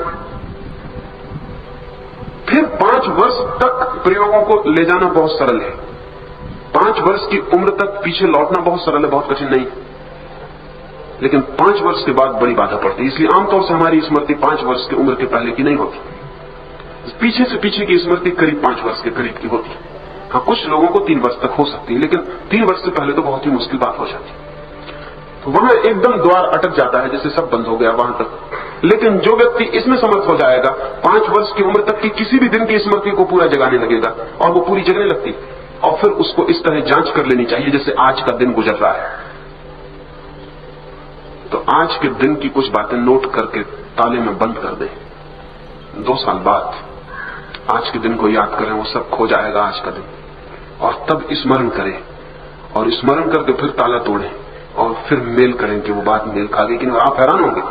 फिर 5 वर्ष तक प्रयोगों को ले जाना बहुत सरल है। 5 वर्ष की उम्र तक पीछे लौटना बहुत सरल है, बहुत कठिन नहीं। लेकिन 5 वर्ष के बाद बड़ी बाधा पड़ती है। इसलिए आमतौर से हमारी स्मृति 5 वर्ष की उम्र के पहले की नहीं होती। पीछे से पीछे की स्मृति करीब 5 वर्ष के करीब की होती है। हाँ, कुछ लोगों को 3 वर्ष तक हो सकती है, लेकिन 3 वर्ष से पहले तो बहुत ही मुश्किल बात हो जाती है। तो वहां एकदम द्वार अटक जाता है, जैसे सब बंद हो गया वहां तक। लेकिन जो व्यक्ति इसमें समर्थ हो जाएगा, 5 वर्ष की उम्र तक की किसी भी दिन की स्मृति को पूरा जगाने लगेगा, और वो पूरी जगने लगती। और फिर उसको इस तरह जांच कर लेनी चाहिए जैसे आज का दिन गुजर रहा है। तो आज के दिन की कुछ बातें नोट करके ताले में बंद कर दें। 2 साल बाद आज के दिन को याद करें, वो सब खो जाएगा आज का दिन। और तब स्मरण करें, और स्मरण करके फिर ताला तोड़ें, और फिर मेल करें कि वो बात मेल खा गई कि नहीं। आप हैरान होंगे,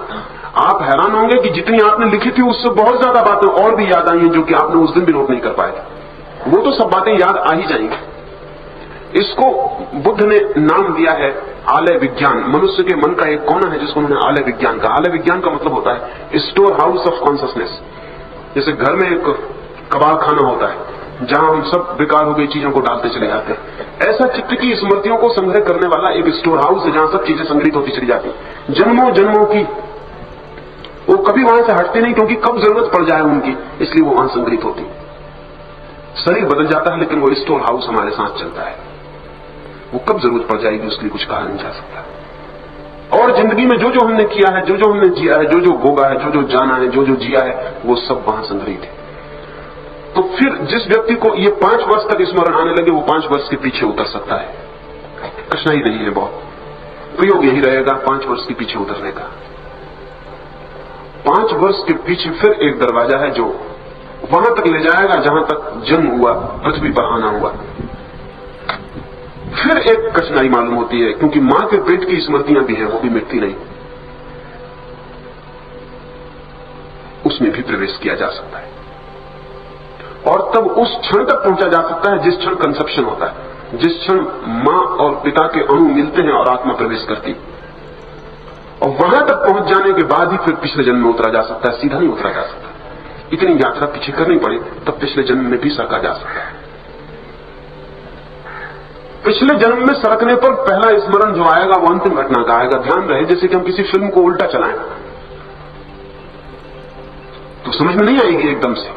आप हैरान होंगे कि जितनी आपने लिखी थी उससे बहुत ज्यादा बातें और भी याद आई हैं जो कि आपने उस दिन भी नोट नहीं कर पाए थे। वो तो सब बातें याद आ ही जाएंगी। इसको बुद्ध ने नाम दिया है आलय विज्ञान। मनुष्य के मन का एक कोना है जिसको उन्होंने आलय विज्ञान कहा। आलय विज्ञान का मतलब होता है स्टोर हाउस ऑफ कॉन्शियसनेस। जैसे घर में एक कबाड़ खाना होता है जहां हम सब बेकार हो गई चीजों को डालते चले जाते हैं, ऐसा चित्त की स्मृतियों को संग्रह करने वाला एक स्टोर हाउस है जहां सब चीजें संग्रहित होती चली जाती, जन्मों जन्मों की। वो कभी वहां से हटती नहीं, क्योंकि कब जरूरत पड़ जाए उनकी, इसलिए वो वहां संग्रहित होती। शरीर बदल जाता है, लेकिन वो स्टोर हाउस हमारे साथ चलता है। वो कब जरूरत पड़ जाएगी उसके लिए कुछ कहा नहीं जा सकता। और जिंदगी में जो जो हमने किया है, जो जो हमने जिया है, जो जो भोगा है, जो जो जाना है, जो जो जिया है, वो सब वहां संग्रहित है। तो फिर जिस व्यक्ति को ये 5 वर्ष तक स्मरण आने लगे, वो 5 वर्ष के पीछे उतर सकता है। कठिनाई नहीं है बहुत, प्रयोग यही रहेगा 5 वर्ष के पीछे उतरने का। 5 वर्ष के पीछे फिर एक दरवाजा है जो वहां तक ले जाएगा जहां तक जन्म हुआ, पृथ्वी पर आना हुआ। फिर एक कठिनाई मालूम होती है, क्योंकि मां के पेट की स्मृतियां भी हैं, वो भी मिटती नहीं, उसमें भी प्रवेश किया जा सकता है। और तब उस क्षण तक पहुंचा जा सकता है जिस क्षण कंसेप्शन होता है, जिस क्षण मां और पिता के अणु मिलते हैं और आत्मा प्रवेश करती। और वहां तक पहुंच जाने के बाद ही फिर पिछले जन्म में उतरा जा सकता है, सीधा नहीं उतरा जा सकता। इतनी यात्रा पीछे करनी पड़े तब पिछले जन्म में भी सरका जा सकता है। पिछले जन्म में सरकने पर पहला स्मरण जो आएगा वो अंतिम घटना का आएगा। ध्यान रहे, जैसे कि हम किसी फिल्म को उल्टा चलाएं तो समझ में नहीं आएगी एकदम से।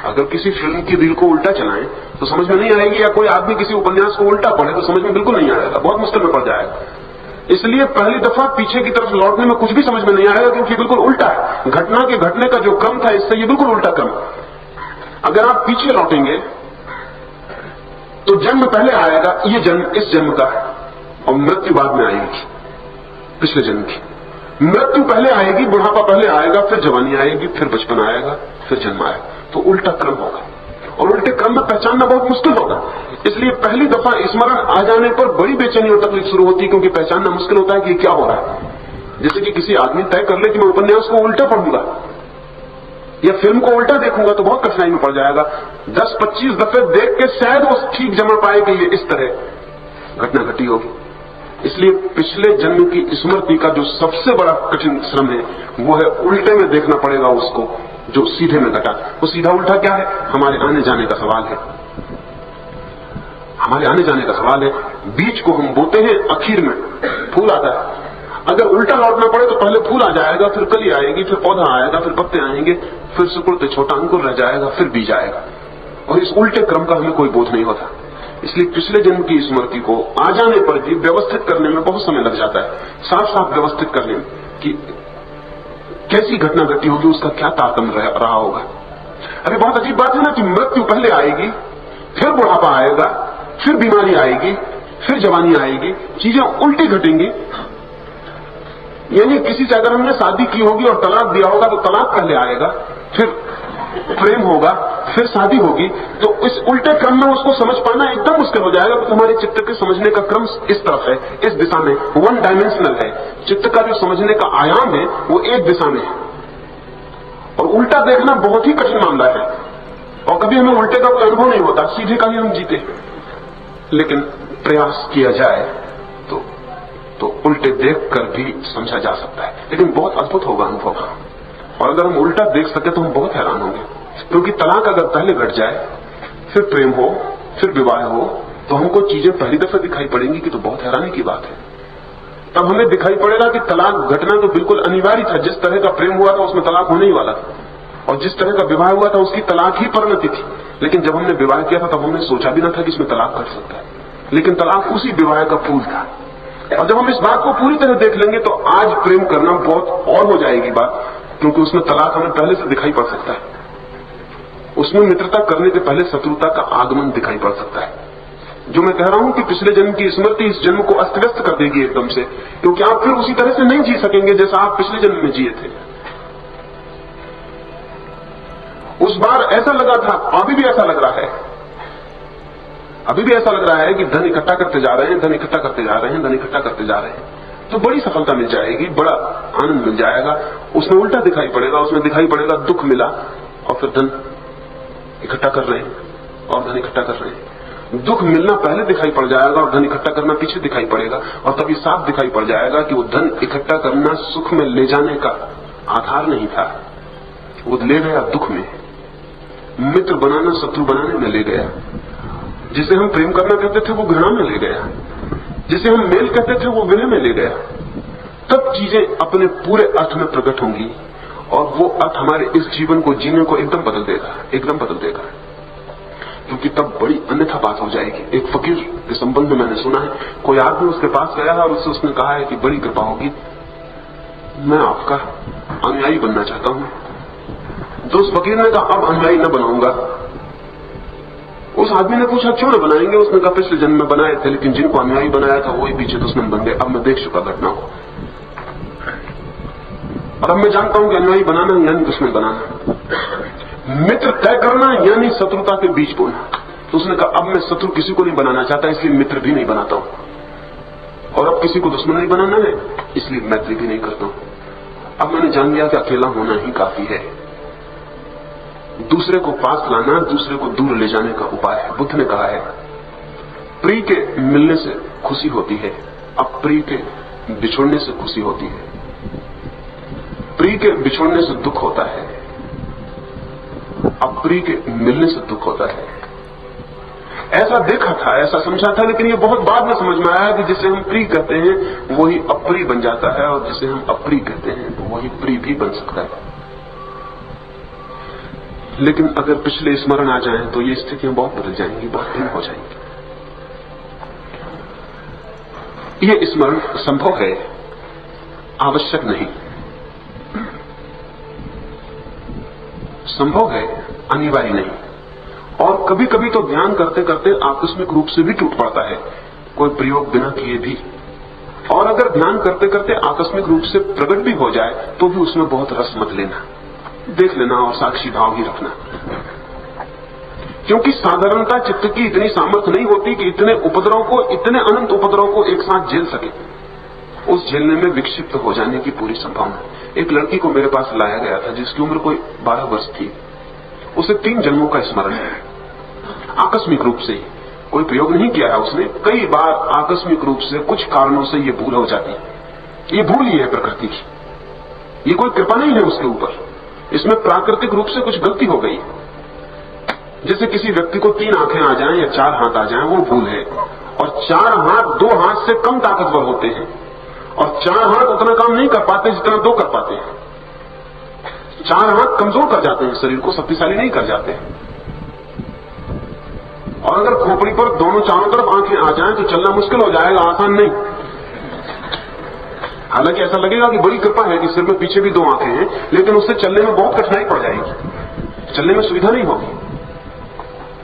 अगर किसी फिल्म की रील को उल्टा चलाएं तो समझ में नहीं आएगी, या कोई आदमी किसी उपन्यास को उल्टा पढ़े तो समझ में बिल्कुल नहीं आएगा, बहुत मुश्किल में पड़ जाएगा। इसलिए पहली दफा पीछे की तरफ लौटने में कुछ भी समझ में नहीं आएगा, क्योंकि बिल्कुल उल्टा है। घटना के घटने का जो क्रम था इससे ये बिल्कुल उल्टा क्रम। अगर आप पीछे लौटेंगे तो जन्म पहले आएगा, ये जन्म इस जन्म का, और मृत्यु बाद में आएगी पिछले जन्म की। मृत्यु पहले आएगी, बुढ़ापा पहले आएगा, फिर जवानी आएगी, फिर बचपन आएगा, फिर जन्म आएगा। तो उल्टा क्रम होगा, और उल्टे क्रम में पहचानना बहुत मुश्किल होगा। इसलिए पहली दफा स्मरण आ जाने पर बड़ी बेचैनी और तकलीफ शुरू होती है, क्योंकि पहचानना मुश्किल होता है कि क्या हो रहा है। जैसे कि किसी आदमी तय कर ले कि मैं उपन्यास को उल्टा पढ़ूंगा या फिल्म को उल्टा देखूंगा तो बहुत कठिनाई में पड़ जाएगा। 10-25 दफे देख के शायद वो ठीक जमा पाए कि ये इस तरह घटना घटी होगी। इसलिए पिछले जन्म की स्मृति का जो सबसे बड़ा कठिन श्रम है वो है उल्टे में देखना पड़ेगा उसको, जो सीधे में घटा। वो सीधा उल्टा क्या है? हमारे आने जाने का सवाल है, हमारे आने जाने का सवाल है। बीज को हम बोते हैं, आखिर में फूल आता है। अगर उल्टा लौटना पड़े तो पहले फूल आ जाएगा, फिर कली आएगी, फिर पौधा आएगा, फिर पत्ते आएंगे, फिर सुकुड़ते छोटा अंकुर रह जाएगा, फिर बीज आएगा। और इस उल्टे क्रम का हमें कोई बोध नहीं होता। इसलिए पिछले जन्म की स्मृति को आ जाने पर भी व्यवस्थित करने में बहुत समय लग जाता है। साफ साफ व्यवस्थित करने में कि कैसी घटना घटी होगी, उसका क्या तारतम्य रहा होगा। अभी बहुत अजीब बात है ना कि मृत्यु पहले आएगी, फिर बुढ़ापा आएगा, फिर बीमारी आएगी, फिर जवानी आएगी, चीजें उल्टी घटेंगी। यानी किसी से अगर हमने शादी की होगी और तलाक दिया होगा तो तलाक पहले आएगा, फिर प्रेम होगा, फिर शादी होगी। तो इस उल्टे क्रम में उसको समझ पाना एकदम मुश्किल हो जाएगा, क्योंकि हमारे चित्त के समझने का क्रम इस तरफ है, इस दिशा में, वन डायमेंशनल है। चित्त का जो समझने का आयाम है वो एक दिशा में है, और उल्टा देखना बहुत ही कठिन मामला है। और कभी हमें उल्टे का कोई अनुभव नहीं होता, सीधे का ही हम जीते। लेकिन प्रयास किया जाए तो उल्टे देखकर भी समझा जा सकता है, लेकिन बहुत अद्भुत होगा अनुभव। और अगर हम उल्टा देख सके तो हम बहुत हैरान होंगे, क्योंकि तलाक अगर पहले घट जाए, फिर प्रेम हो, फिर विवाह हो, तो हमको चीजें पहली दफे दिखाई पड़ेंगी कि तो बहुत हैरानी की बात है। तब हमें दिखाई पड़ेगा कि तलाक घटना तो बिल्कुल अनिवार्य था। जिस तरह का प्रेम हुआ था उसमें तलाक होने ही वाला था, और जिस तरह का विवाह हुआ था उसकी तलाक ही परिणति थी। लेकिन जब हमने विवाह किया था तब हमने सोचा भी ना था कि इसमें तलाक घट सकता है, लेकिन तलाक उसी विवाह का फूल था। और जब हम इस बात को पूरी तरह देख लेंगे तो आज प्रेम करना बहुत और हो जाएगी बात, क्योंकि उसमें तलाक हमें पहले से दिखाई पड़ सकता है। उसमें मित्रता करने के पहले शत्रुता का आगमन दिखाई पड़ सकता है। जो मैं कह रहा हूं कि पिछले जन्म की स्मृति इस जन्म को अस्त व्यस्त कर देगी एकदम से, क्योंकि आप फिर उसी तरह से नहीं जी सकेंगे जैसा आप पिछले जन्म में जिए थे। उस बार ऐसा लगा था, अभी भी ऐसा लग रहा है, अभी भी ऐसा लग रहा है कि धन इकट्ठा करते जा रहे हैं, धन इकट्ठा करते जा रहे हैं, धन इकट्ठा करते जा रहे हैं, तो बड़ी सफलता मिल जाएगी, बड़ा आनंद मिल जाएगा। उसमें उल्टा दिखाई पड़ेगा, उसमें दिखाई पड़ेगा दुख मिला और फिर धन इकट्ठा कर रहे हैं और धन इकट्ठा कर रहे हैं। दुख मिलना पहले दिखाई पड़ जाएगा और धन इकट्ठा करना पीछे दिखाई पड़ेगा, और तभी साफ दिखाई पड़ जाएगा कि वो धन इकट्ठा करना सुख में ले जाने का आधार नहीं था, वो ले गया दुख में। मित्र बनाना शत्रु बनाने में ले गया, जिसे हम प्रेम करना कहते थे वो घृणा में ले गया, जिसे हम मेल कहते थे वो विनय में ले गया। तब चीजें अपने पूरे अर्थ में प्रकट होंगी, और वो अर्थ हमारे इस जीवन को जीने को एकदम बदल देगा, एकदम बदल देगा। क्योंकि तब बड़ी अन्यथा बात हो जाएगी। एक फकीर के संबंध में मैंने सुना है, कोई आदमी उसके पास गया है और उससे उसने कहा है कि बड़ी कृपा होगी, मैं आपका अनुयायी बनना चाहता हूं। तो उस फकीर ने कहा अब अनुयायी न बनाऊंगा। उस आदमी ने पूछा क्यों न बनाएंगे? उसने कहा पिछले जन्म में बनाए थे, लेकिन जिनको अनुयायी बनाया था वही पीछे दुश्मन बन गए, अब मैं देख चुका घटना को, और अब मैं जानता हूं कि अनुयायी बनाना यानी दुश्मन बनाना, मित्र तय करना यानी शत्रुता के बीज बोना। तो उसने कहा अब मैं शत्रु किसी को नहीं बनाना चाहता, इसलिए मित्र भी नहीं बनाता हूं, और अब किसी को दुश्मन नहीं बनाना है, इसलिए मैत्री भी नहीं करता हूं। अब मैंने जान लिया कि अकेला होना ही काफी है। दूसरे को पास लाना दूसरे को दूर ले जाने का उपाय है। बुद्ध ने कहा है प्रिय के मिलने से खुशी होती है, अप्रिय के बिछोड़ने से खुशी होती है। प्रिय के बिछोड़ने से दुख होता है, अप्रिय के मिलने से दुख होता है। ऐसा देखा था, ऐसा समझा था, लेकिन ये बहुत बाद में समझ में आया कि जिसे हम प्रिय कहते हैं वही अप्रिय बन जाता है, और जिसे हम अप्रिय कहते हैं तो वही प्रिय भी बन सकता है। लेकिन अगर पिछले स्मरण आ जाएं तो ये स्थितियां बहुत बदल जाएंगी, बहुत भिन्न हो जाएंगी। ये स्मरण संभव है, आवश्यक नहीं। संभव है, अनिवार्य नहीं। और कभी कभी तो ध्यान करते करते आकस्मिक रूप से भी टूट पड़ता है, कोई प्रयोग बिना किए भी। और अगर ध्यान करते करते आकस्मिक रूप से प्रकट भी हो जाए तो भी उसमें बहुत रस मत लेना, देख लेना और साक्षी भाव ही रखना। क्योंकि साधारणता चित्त की इतनी सामर्थ्य नहीं होती कि इतने उपद्रव को, इतने अनंत उपद्रव को एक साथ झेल सके। उस झेलने में विक्षिप्त हो जाने की पूरी संभावना। एक लड़की को मेरे पास लाया गया था जिसकी उम्र कोई 12 वर्ष थी। उसे 3 जन्मों का स्मरण है, आकस्मिक रूप से। कोई प्रयोग नहीं किया है उसने, कई बार आकस्मिक रूप से कुछ कारणों से ये भूल हो जाती है। ये भूल ही है प्रकृति की, ये कोई कृपा नहीं है उसके ऊपर। इसमें प्राकृतिक रूप से कुछ गलती हो गई। जैसे किसी व्यक्ति को 3 आंखें आ जाएं या 4 हाथ आ जाएं, वो भूल है। और 4 हाथ 2 हाथ से कम ताकतवर होते हैं, और 4 हाथ उतना काम नहीं कर पाते जितना 2 कर पाते हैं। 4 हाथ कमजोर कर जाते हैं, शरीर को शक्तिशाली नहीं कर जाते। और अगर खोपड़ी पर दोनों चारों तरफ आंखें आ जाएं तो चलना मुश्किल हो जाएगा, आसान नहीं। हालांकि ऐसा लगेगा कि बड़ी कृपा है कि सिर में पीछे भी 2 आंखें हैं, लेकिन उससे चलने में बहुत कठिनाई पड़ जाएगी, चलने में सुविधा नहीं होगी।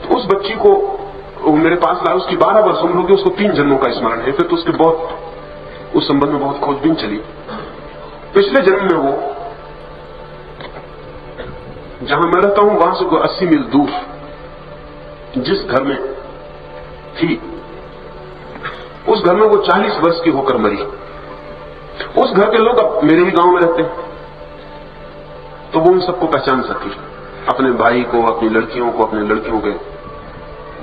तो उस बच्ची को वो मेरे पास लाया, उसकी 12 वर्ष उम्र होगी, उसको 3 जन्मों का स्मरण है। फिर तो उसके बहुत उस संबंध में बहुत खोजबीन चली। पिछले जन्म में वो जहां मैं रहता हूं वहां से कोई 80 मील दूर जिस घर में थी, उस घर में वो 40 वर्ष की होकर मरी। उस घर के लोग अब मेरे ही गांव में रहते हैं, तो वो उन सबको पहचान सकी, अपने भाई को, अपनी लड़कियों को, अपने लड़कियों के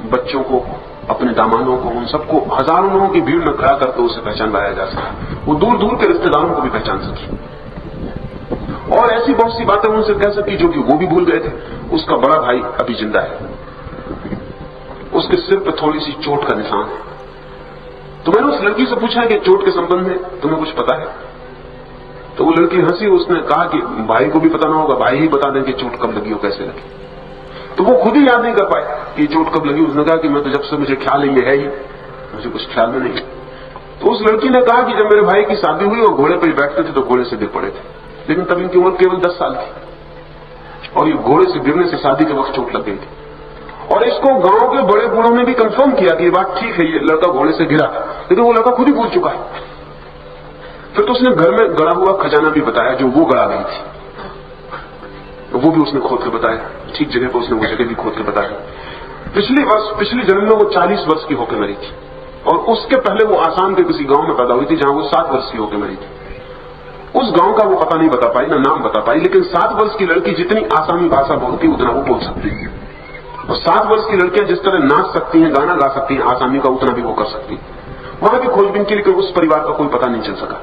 बच्चों को, अपने दामादों को, उन सबको हजारों लोगों की भीड़ में खड़ा करके उसे पहचान पाया जा सका। वो दूर दूर के रिश्तेदारों को भी पहचान सकी, और ऐसी बहुत सी बातें उनसे कह सकी जो कि वो भी भूल गए थे। उसका बड़ा भाई अभी जिंदा है, उसके सिर पर थोड़ी सी चोट का निशान है। तो मैंने उस लड़की से पूछा कि चोट के संबंध में तुम्हें कुछ पता है? तो वो लड़की हंसी, उसने कहा कि भाई को भी पता ना होगा, भाई ही बता दें कि चोट कब लगी और कैसे लगी। तो वो खुद ही याद नहीं कर पाए कि चोट कब लगी। उसने कहा कि मैं तो जब से मुझे ख्याल ही है ही, मुझे कुछ ख्याल में नहीं। तो उस लड़की ने कहा कि जब मेरे भाई की शादी हुई और घोड़े पर बैठते थे तो घोड़े से गिर पड़े थे, लेकिन तब इनकी उम्र केवल 10 साल थी, और ये घोड़े से गिरने से शादी के वक्त चोट लग गई थी। और इसको गांव के बड़े बूढ़ों ने भी कंफर्म किया कि ये बात ठीक है, ये लड़का घोड़े से गिरा, लेकिन वो लड़का खुद ही भूल चुका है। फिर तो उसने घर में गड़ा हुआ खजाना भी बताया जो वो गड़ा गई थी, तो वो भी उसने खोद के बताया, ठीक जगह पर उसने वो जगह भी खोद के बताया। पिछले जन्म में वो 40 वर्ष की होकर मरी थी, और उसके पहले वो आसाम के किसी गांव में पैदा हुई थी जहां वो 7 वर्ष की होकर मरी थी। उस गांव का वो पता नहीं बता पाई, ना नाम बता पाई, लेकिन 7 वर्ष की लड़की जितनी आसामी भाषा बोलती उतना वो बोल सकती है। और 7 वर्ष की लड़कियां जिस तरह नाच सकती हैं, गाना गा सकती हैं आसामी का, उतना भी वो कर सकती है। वहां भी खोजबीन की, लेकिन उस परिवार का कोई पता नहीं चल सका।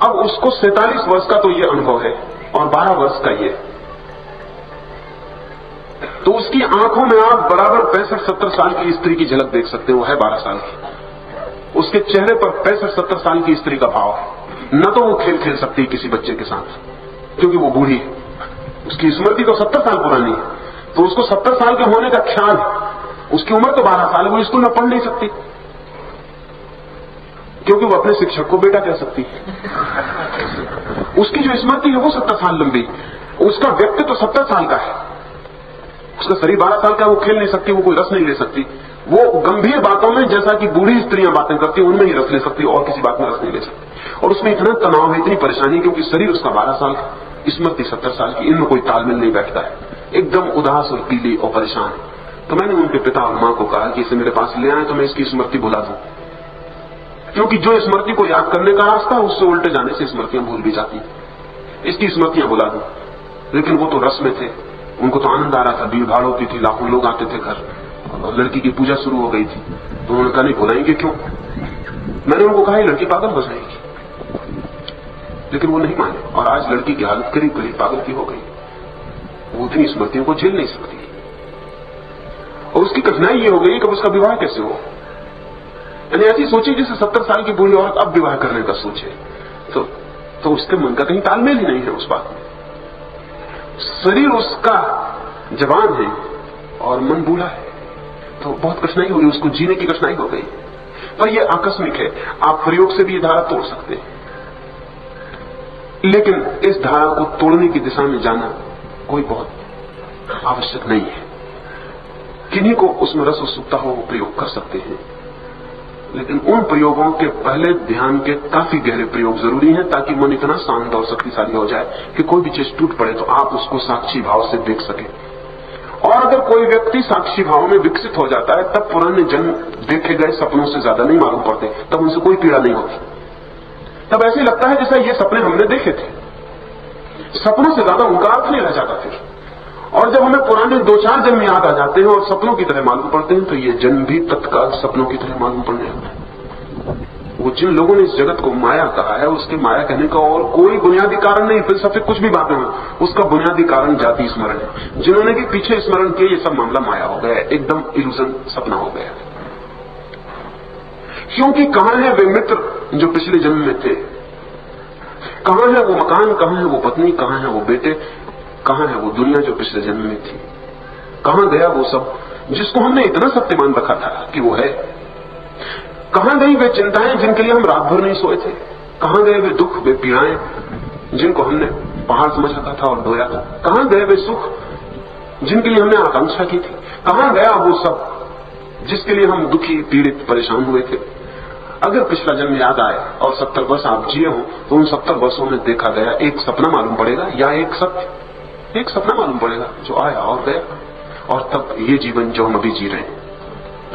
अब उसको 47 वर्ष का तो ये अनुभव है, और 12 वर्ष का ये। तो उसकी आंखों में आप बराबर 65-70 साल की स्त्री की झलक देख सकते हो, वो है 12 साल की। उसके चेहरे पर 65-70 साल की स्त्री का भाव है। न तो वो खेल खेल सकती किसी बच्चे के साथ, क्योंकि वो बूढ़ी है, उसकी स्मृति तो 70 साल पुरानी है, तो उसको 70 साल के होने का ख्याल है। उसकी उम्र तो 12 साल है, वो स्कूल में पढ़ नहीं सकती, क्योंकि वो अपने शिक्षक को बेटा कह सकती है। उसकी जो स्मृति है वो 70 साल लंबी, उसका व्यक्तित्व तो 70 साल का है, उसका शरीर 12 साल का, वो खेल नहीं सकती, वो कोई रस नहीं ले सकती। वो गंभीर बातों में जैसा कि बूढ़ी स्त्रियां बातें करती हैं उनमें ही रस ले सकती, और किसी बात में रस नहीं ले सकती। और उसमें इतना तनाव है, इतनी परेशानी, क्योंकि शरीर उसका 12 साल का, स्मृति 70 साल की, इनमें कोई तालमेल नहीं बैठता है, एकदम उदास और पीली और परेशान। तो मैंने उनके पिता और मां को कहा कि इसे मेरे पास ले आए तो मैं इसकी स्मृति भुला दूं, क्योंकि जो स्मृति को याद करने का रास्ता है उससे उल्टे जाने से स्मृतियां भूल भी जाती हैं। इसकी स्मृतियां भुला दूं। लेकिन वो तो रस में थे, उनको तो आनंद आ रहा था, भीड़ भाड़ होती थी, लाखों लोग आते थे घर, और लड़की की पूजा शुरू हो गई थी। तो उन्होंने कहा नहीं भुलाएंगे क्यों। मैंने उनको कहा लड़की पागल हो जाएगी, लेकिन वो नहीं माने, और आज लड़की की हालत करीब करीब पागल की हो गई। वो उतनी स्मृतियों को झेल नहीं सकती, और उसकी कठिनाई ये हो गई कि उसका विवाह कैसे हो। यानी ऐसी सोची जैसे 70 साल की बूढ़ी औरत अब विवाह करने का सोचे, तो उसके मन का कहीं तालमेल ही नहीं है उस बात में। शरीर उसका जवान है और मन बूढ़ा है, तो बहुत कठिनाई हुई, उसको जीने की कठिनाई हो गई। पर यह आकस्मिक है, आप प्रयोग से भी धारा तोड़ सकते हैं, लेकिन इस धारा को तोड़ने की दिशा में जाना कोई बहुत आवश्यक नहीं है। किन्हीं को उसमें रस उत्सुकता हो वो प्रयोग कर सकते हैं, लेकिन उन प्रयोगों के पहले ध्यान के काफी गहरे प्रयोग जरूरी हैं, ताकि मन इतना शांत और शक्तिशाली हो जाए कि कोई भी चीज टूट पड़े तो आप उसको साक्षी भाव से देख सके। और अगर कोई व्यक्ति साक्षी भाव में विकसित हो जाता है, तब पुराने जन्म देखे गए सपनों से ज्यादा नहीं मालूम पड़ते, तब उनसे कोई पीड़ा नहीं होती। तब ऐसे लगता है जैसा ये सपने हमने देखे थे, सपनों से ज्यादा उनका अर्थ नहीं रह जाता फिर। और जब हमें पुराने 2-4 जन्म याद आ जाते हैं और सपनों की तरह मालूम पड़ते हैं, तो ये जन्म भी तत्काल सपनों की तरह मालूम पड़ने लगता है। वो जिन लोगों ने इस जगत को माया कहा है, उसके माया कहने का और कोई बुनियादी कारण नहीं, फिलसफिक कुछ भी बातें हो, उसका बुनियादी कारण जाति स्मरण है। जिन्होंने भी पीछे स्मरण किए, ये सब मामला माया हो गया, एकदम इल्यूजन, सपना हो गया। क्योंकि कहां है वे मित्र जो पिछले जन्म में थे, कहां है वो मकान, कहां है वो पत्नी, कहां है वो बेटे, कहां है वो दुनिया जो पिछले जन्म में थी, कहां गया वो सब जिसको हमने इतना सत्यमान रखा था कि वो है। कहां गई वे चिंताएं जिनके लिए हम रात भर नहीं सोए थे, कहां गए वे दुख, वे पीड़ाएं जिनको हमने पहाड़ समझ रखा था और ढोया था, कहां गए वे सुख जिनके लिए हमने आकांक्षा की थी, कहां गया वो सब जिसके लिए हम दुखी, पीड़ित, परेशान हुए थे। अगर पिछला जन्म याद आए और 70 वर्ष आप जिए हो, तो उन 70 वर्षों में देखा गया एक सपना मालूम पड़ेगा या एक सत्य, एक सपना मालूम पड़ेगा जो आया और गया, और तब ये जीवन जो हम अभी जी रहे हैं।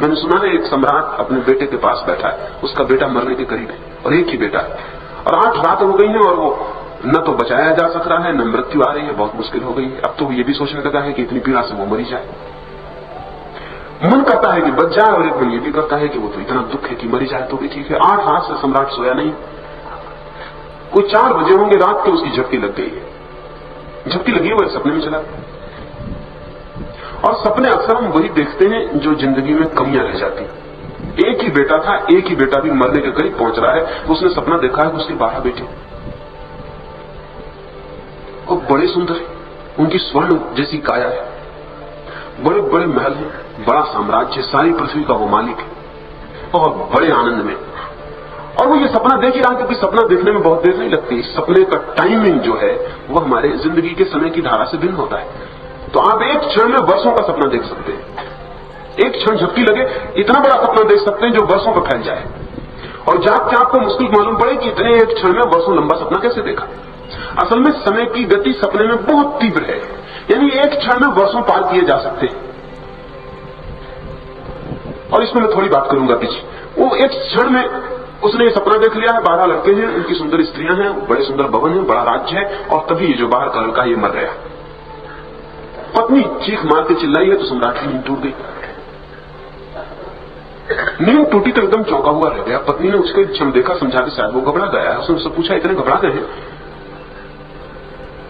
मैंने सुना है एक सम्राट अपने बेटे के पास बैठा है, उसका बेटा मरने के करीब है और एक ही बेटा है, और 8 रात हो गई है और वो न तो बचाया जा सक रहा है, न मृत्यु आ रही है, बहुत मुश्किल हो गई है। अब तो ये भी सोचने लगा है कि इतनी पीड़ा से वो मरी जाए। मन करता है कि बच जाए, और एक मन ये भी करता है कि वो तो इतना दुख है कि मरी जाए तो भी ठीक है। 8 रात से सम्राट सोया नहीं, कोई 4 बजे होंगे रात के, उसकी झपकी लग गई है। झपकी लगी वो सपने में चला, और सपने अक्सर हम वही देखते हैं जो जिंदगी में कमियां रह जाती। एक ही बेटा था, एक ही बेटा भी मरने के करीब पहुंच रहा है, तो उसने सपना देखा है कि उसके 12 बेटे, और बड़े सुंदर है, उनकी स्वर्ण जैसी काया है, बड़े बड़े महल हैं, बड़ा साम्राज्य, सारी पृथ्वी का वो मालिक है, और बड़े आनंद में। और वो ये सपना देख ही रहा, क्योंकि सपना देखने में बहुत देर नहीं लगती। सपने का टाइमिंग जो है वो हमारे जिंदगी के समय की धारा से भिन्न होता है। तो आप एक क्षण में वर्षों का सपना देख सकते हैं, एक क्षण झपकी लगे इतना बड़ा सपना देख सकते हैं जो वर्षों पर फैल जाए, और जाग के आपको मुश्किल मालूम पड़े कि इतने एक क्षण में वर्षों लंबा सपना कैसे देखा। असल में समय की गति सपने में बहुत तीव्र है, यानी एक क्षण में वर्षों पार किए जा सकते हैं। और इसमें मैं थोड़ी बात करूंगा पीछे। वो एक क्षण में उसने ये सपना देख लिया है, 12 लड़के हैं, उनकी सुंदर स्त्रियां हैं, बड़े सुंदर भवन है, बड़ा राज्य है, और तभी ये जो बाहर का लड़का ये मर गया। पत्नी चीख मार के चिल्लाई है तो सम्राट की नींद टूट गई। नींद टूटी तो एकदम चौंका हुआ रह गया। पत्नी ने उसके क्षण देखा, समझा के शायद वो घबरा गया है। उसने उससे पूछा इतने घबरा गए हैं,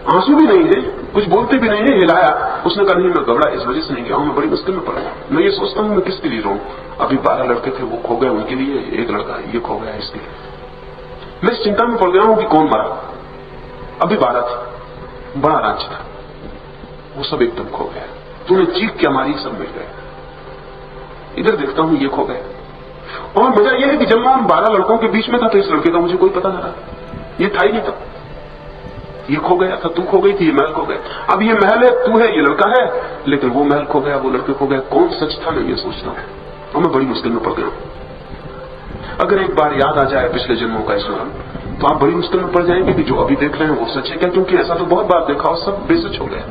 आंसू भी नहीं है, कुछ बोलते भी नहीं है, हिलाया। उसने कहा नहीं मैं घबरा इस वजह से नहीं गया हूं, मैं बड़ी मुश्किल में पड़ गया। मैं ये सोचता हूं मैं किसके लिए रोऊं, अभी 12 लड़के थे वो खो गए उनके लिए, एक लड़का ये खो गया इसके लिए। मैं इस चिंता में पड़ गया हूं कि कौन मरा। अभी 12 थे, बड़ा राज्य था, वो सब एकदम खो गया। तूने चीख क्या मारी, सब मिल गए। इधर देखता हूं ये खो गए। और मजा यह है कि जब मैं उन 12 लड़कों के बीच में था तो इस लड़के का मुझे कोई पता न रहा, ये था ही नहीं तब। ये खो गया था, तू खो गई थी, ये महल खो गया। अब ये महल है, तू है, ये लड़का है, लेकिन वो महल खो गया, वो लड़के खो गए। कौन सच था मैं ये सोचता हूं, और मैं बड़ी मुश्किल में पड़ गया हूं। अगर एक बार याद आ जाए पिछले जन्मों का स्मरण, तो आप बड़ी मुश्किल में पड़ जाएंगे कि जो अभी देख रहे हैं वो सच है क्या, क्योंकि ऐसा तो बहुत बार देखा और सब बेसच हो गया,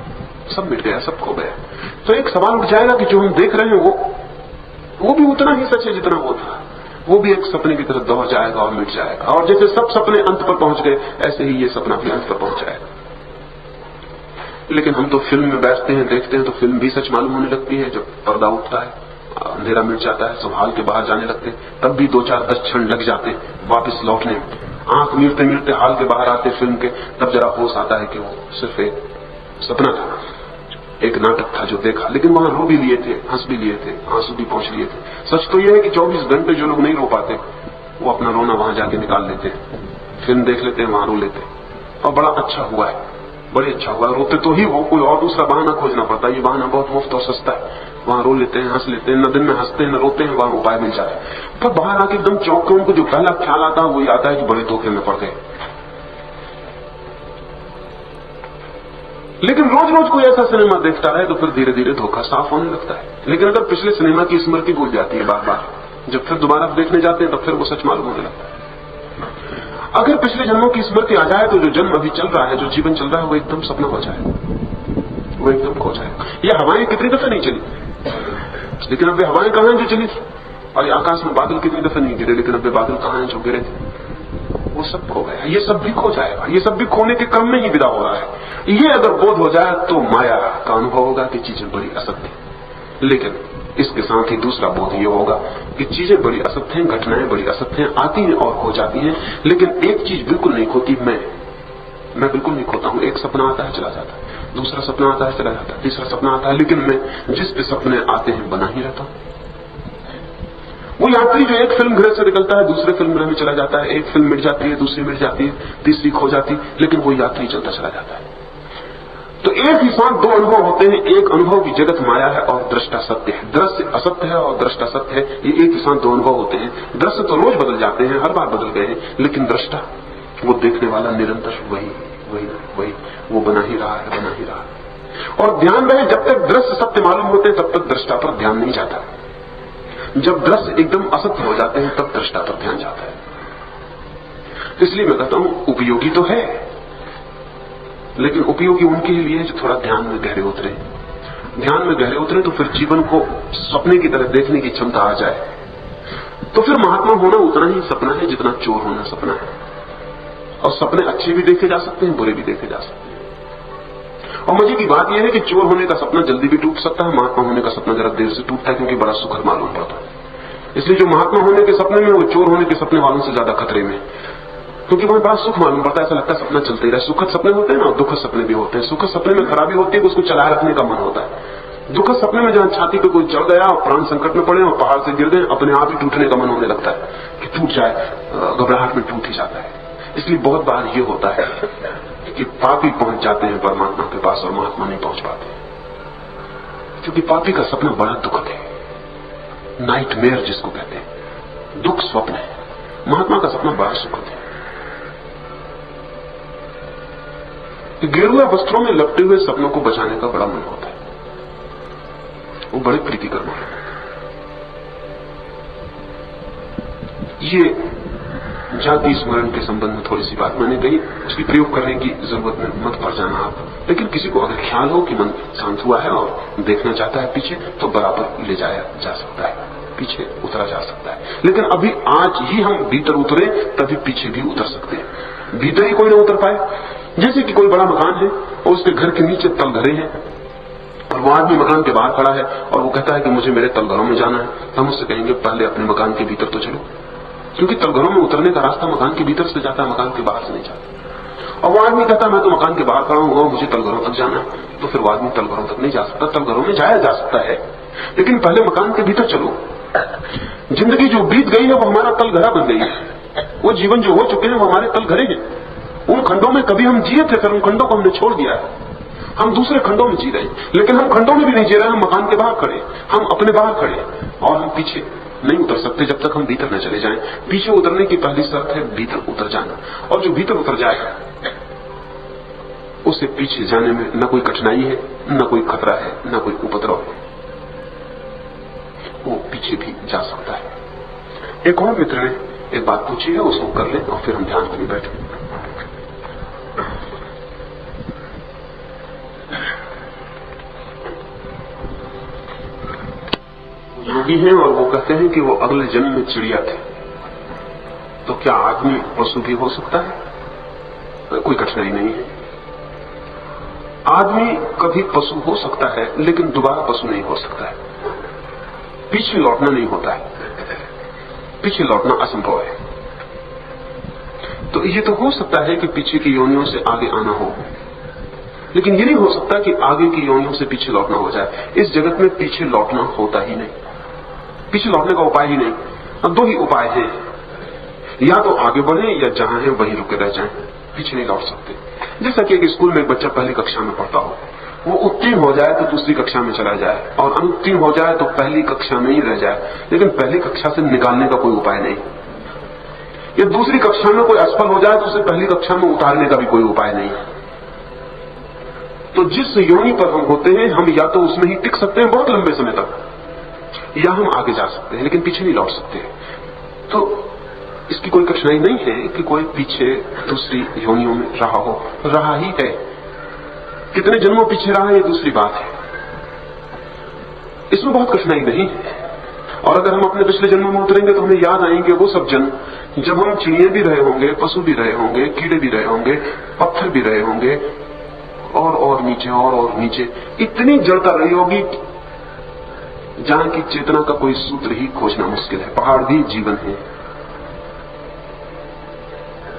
सब मिट गया, सब खो गया। तो एक सवाल उठ जाएगा कि जो हम देख रहे हैं वो भी उतना ही सच है जितना वो था। वो भी एक सपने की तरह दौड़ जाएगा और मिट जाएगा, और जैसे सब सपने अंत पर पहुंच गए ऐसे ही ये सपना भी अंत पर पहुंच जाएगा। लेकिन हम तो फिल्म में बैठते हैं, देखते हैं, तो फिल्म भी सच मालूम होने लगती है। जब पर्दा उठता है, अंधेरा मिट जाता है, सब हाल के बाहर जाने लगते हैं, तब भी 2-4-10 क्षण लग जाते हैं वापस लौटने में। आंख मिलते मिलते हाल के बाहर आते फिल्म के, तब जरा होश आता है कि वो सिर्फ एक सपना था, एक नाटक था जो देखा। लेकिन वहां रो भी लिए थे, हंस भी लिए थे, आंसू भी पहुंच लिए थे। सच तो यह है कि 24 घंटे जो लोग नहीं रो पाते वो अपना रोना वहां जाके निकाल लेते हैं, फिल्म देख लेते हैं, वहां रो लेते हैं। और बड़ा अच्छा हुआ है, बड़े अच्छा हुआ है। रोते तो ही वो, कोई और दूसरा बहाना खोजना पड़ता है। ये बहाना बहुत मुफ्त और सस्ता है। वहां रो लेते हैं, हंस लेते हैं, न दिन में हंसते हैं न रोते हैं, वहां उपाय मिल जाता है। पर बाहर आके एकदम चौंक के उनको जो पहला ख्याल आता है वही आता है कि बड़े धोखे में पड़ गए। लेकिन रोज रोज कोई ऐसा सिनेमा देखता है तो फिर धीरे धीरे धोखा साफ होने लगता है। लेकिन अगर पिछले सिनेमा की स्मृति भूल जाती है बार बार, जब फिर दोबारा देखने जाते हैं तब फिर वो सच मालूम होने लगता है। अगर पिछले जन्मों की स्मृति आ जाए तो जो जन्म अभी चल रहा है, जो जीवन चल रहा है, वो एकदम सपना हो जाए, वो एकदम खो जाए। ये हवाएं कितनी दफे नहीं चली, लेकिन अब वे हवाएं कहां हैं जो चली थी? और ये आकाश में बादल कितनी दफे नहीं गिरे, लेकिन अब वे बादल कहां हैं जो गिरे थे? वो सब खो गया। ये सब भी खो जाएगा, ये सब भी खोने के क्रम में ही विदा हो रहा है। ये अगर बोध हो जाए तो माया का अनुभव होगा कि चीजें बड़ी असत्य हैं। लेकिन इसके साथ ही दूसरा बोध ये होगा कि चीजें बड़ी असत्य हैं, घटनाएं बड़ी असत्य हैं, आती हैं और हो जाती हैं। लेकिन एक चीज बिल्कुल नहीं खोती, मैं बिल्कुल नहीं खोता हूं। एक सपना आता है, चला जाता है, दूसरा सपना आता है, चला जाता है, तीसरा सपना आता है, लेकिन मैं जिस पे सपने आते हैं बना ही रहता हूं। वो यात्री जो एक फिल्म घर से निकलता है, दूसरे फिल्म में चला जाता है, एक फिल्म मिट जाती है, दूसरी मिट जाती है, तीसरी खो जाती है, लेकिन वो यात्री चलता चला जाता है। तो एक ही साथ दो अनुभव होते हैं। एक अनुभव की जगत माया है और दृष्टा सत्य है। दृश्य असत्य है और दृष्टा सत्य है। ये एक ही साथ दो अनुभव होते हैं। दृश्य तो रोज बदल जाते हैं, हर बार बदल गए हैं, लेकिन दृष्टा, वो देखने वाला निरंतर वही वो बना ही रहा है, बना ही रहा है। और ध्यान रहे, जब तक दृश्य सत्य मालूम होते हैं तब तक दृष्टा पर ध्यान नहीं जाता। जब दृश्य एकदम असत्य हो जाते हैं तब दृष्टा पर ध्यान जाता है। इसलिए मैं कहता हूं उपयोगी तो है, लेकिन उपयोगी उनके लिए जो थोड़ा ध्यान में गहरे उतरे। ध्यान में गहरे उतरे तो फिर जीवन को सपने की तरह देखने की क्षमता आ जाए। तो फिर महात्मा होना उतना ही सपना है जितना चोर होना सपना है। और सपने अच्छे भी देखे जा सकते हैं, बुरे भी देखे जा सकते हैं। और मजे की बात यह है कि चोर होने का सपना जल्दी भी टूट सकता है, महात्मा होने का सपना जरा देर से टूटता है, क्योंकि बड़ा सुखद मालूम पड़ता है। इसलिए जो महात्मा होने के सपने में, वो चोर होने के सपने वालों से ज्यादा खतरे में, क्योंकि वहां बड़ा सुख मालूम पड़ता है। ऐसा लगता है सपना चलते ही रहे। सुखद सपने होते हैं ना, दुखद सपने भी होते हैं। सुखद सपने में खराबी होती है कि उसको चलाए रखने का मन होता है। दुखद सपने में जहां छाती पे कोई चढ़ गया और प्राण संकट में पड़े और पहाड़ से गिर गए, अपने आप ही टूटने का मन होने लगता है कि टूट जाए, घबराहट में टूट ही जाता है। इसलिए बहुत बार ये होता है कि पापी पहुंच जाते हैं परमात्मा के पास और महात्मा नहीं पहुंच पाते, क्योंकि पापी का सपना बड़ा दुखद है, नाइटमेयर जिसको कहते हैं, दुख स्वप्न है। महात्मा का सपना बड़ा सुखद है। गेरुआ वस्त्रों में लपटे हुए सपनों को बचाने का बड़ा मन होता है, वो बड़े प्रीतिकर मन है। ये जाति स्मरण के संबंध में थोड़ी सी बात मैंने कही, उसकी प्रयोग करने की जरूरत में मत पड़ जाना आप। लेकिन किसी को अगर ख्याल हो कि मन शांत हुआ है और देखना चाहता है पीछे, तो बराबर ले जाया जा सकता है, पीछे उतरा जा सकता है। लेकिन अभी आज ही हम भीतर उतरे तभी पीछे भी उतर सकते हैं। भीतर ही कोई ना उतर पाए, जैसे कि कोई बड़ा मकान है और उसके घर के नीचे तलघरे हैं, और वो आदमी मकान के बाहर खड़ा है और वो कहता है कि मुझे मेरे तलघरों में जाना है। हम उससे कहेंगे पहले अपने मकान के भीतर तो चलो, क्योंकि तलघरों में उतरने का रास्ता मकान के भीतर से जाता है, मकान के बाहर से नहीं जाता। और वो आदमी कहता है मैं तो मकान के बाहर खड़ा हूं और मुझे तलघरों तक जाना है, तो फिर वो आदमी तलघरों तक नहीं जा सकता। तलघरों में जाया जा सकता है, लेकिन पहले मकान के भीतर चलो। जिंदगी जो बीत गई है वो हमारा तलघरा बन गई है। वो जीवन जो हो चुके हैं वो हमारे तलघरे हैं। उन खंडों में कभी हम जिए थे, फिर उन खंडों को हमने छोड़ दिया है। हम दूसरे खंडों में जी रहे हैं, लेकिन हम खंडों में भी नहीं जी रहे, हम मकान के बाहर खड़े, हम अपने बाहर खड़े, और हम पीछे नहीं उतर सकते जब तक हम भीतर न चले जाएं। पीछे उतरने की पहली शर्त है भीतर उतर जाना, और जो भीतर उतर जाएगा उसे पीछे जाने में न कोई कठिनाई है, न कोई खतरा है, न कोई उपद्रव है, वो पीछे भी जा सकता है। एक और मित्र ने एक बात पूछी है, उसको कर लें और फिर हम ध्यान के लिए बैठे। योगी हैं और वो कहते हैं कि वो अगले जन्म में चिड़िया थे। तो क्या आदमी पशु भी हो सकता है? कोई कठिनाई नहीं है। आदमी कभी पशु हो सकता है, लेकिन दोबारा पशु नहीं हो सकता है। पीछे लौटना नहीं होता है, पीछे लौटना असंभव है। तो ये तो हो सकता है कि पीछे की योनियों से आगे आना हो, लेकिन ये नहीं हो सकता कि आगे की योनियों से पीछे लौटना हो जाए। इस जगत में पीछे लौटना होता ही नहीं, पीछे लौटने का उपाय ही नहीं। अब दो ही उपाय हैं, या तो आगे बढ़े या जहां है वहीं रुके रह जाएं, पीछे नहीं लौट सकते। जैसा कि एक स्कूल में एक बच्चा पहली कक्षा में पढ़ता हो, वो उत्तीर्ण हो जाए तो दूसरी कक्षा में चला जाए, और अनुत्तीर्ण हो जाए तो पहली कक्षा में ही रह जाए, लेकिन पहली कक्षा से निकालने का कोई उपाय नहीं। या दूसरी कक्षा में कोई असफल हो जाए तो उसे पहली कक्षा में उतारने का भी कोई उपाय नहीं। तो जिस योनि पर हम होते हैं, हम या तो उसमें ही टिक सकते हैं बहुत लंबे समय तक, या हम आगे जा सकते हैं, लेकिन पीछे नहीं लौट सकते। तो इसकी कोई कठिनाई नहीं है कि कोई पीछे दूसरी योनियों में रहा हो, रहा ही है। कितने जन्मों पीछे रहा है ये दूसरी बात है, इसमें बहुत कठिनाई नहीं है। और अगर हम अपने पिछले जन्मों में उतरेंगे तो हमें याद आएंगे वो सब जन्म जब हम चिड़िया भी रहे होंगे, पशु भी रहे होंगे, कीड़े भी रहे होंगे, पत्थर भी रहे होंगे, और नीचे और नीचे इतनी जड़ता रही होगी जहां की चेतना का कोई सूत्र ही खोजना मुश्किल है। पहाड़ भी जीवन है,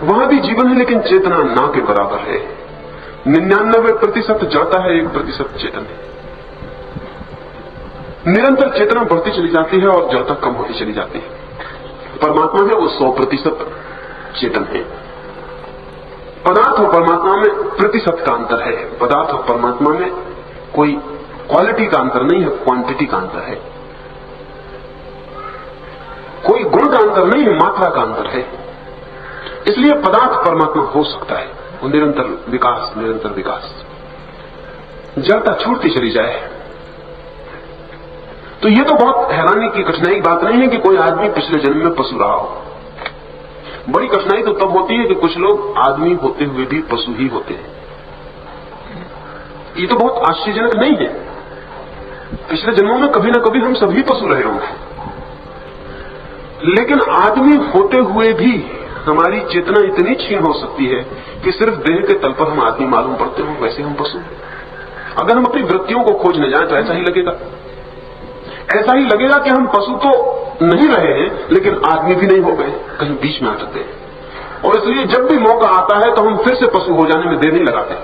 वहां भी जीवन है, लेकिन चेतना ना के बराबर है। 99% जड़ता है, 1% चेतन है। निरंतर चेतना बढ़ती चली जाती है और जड़ता कम होती चली जाती है। परमात्मा में वो 100% चेतन है। पदार्थ और परमात्मा में प्रतिशत का अंतर है। पदार्थ और परमात्मा में कोई क्वालिटी का अंतर नहीं है, क्वांटिटी का अंतर है। कोई गुण का अंतर नहीं है, मात्रा का अंतर है। इसलिए पदार्थ परमात्मा हो सकता है, वो निरंतर विकास, निरंतर विकास। जड़ता छूटती चली जाए तो ये तो बहुत हैरानी की कठिनाई बात नहीं है कि कोई आदमी पिछले जन्म में पशु रहा हो। बड़ी कठिनाई तो तब होती है कि कुछ लोग आदमी होते हुए भी पशु ही होते हैं। ये तो बहुत आश्चर्यजनक नहीं है। पिछले जन्मों में कभी ना कभी हम सभी पशु रहे होंगे, लेकिन आदमी होते हुए भी हमारी चेतना इतनी क्षीण हो सकती है कि सिर्फ देह के तल पर हम आदमी मालूम पड़ते हो, वैसे हम पशु। अगर हम अपनी वृत्तियों को खोजने जाएं तो ऐसा ही लगेगा। ऐसा ही लगेगा कि हम पशु तो नहीं रहे हैं, लेकिन आदमी भी नहीं हो गए, कहीं बीच में अटकते हैं। और इसलिए जब भी मौका आता है तो हम फिर से पशु हो जाने में देर नहीं लगाते।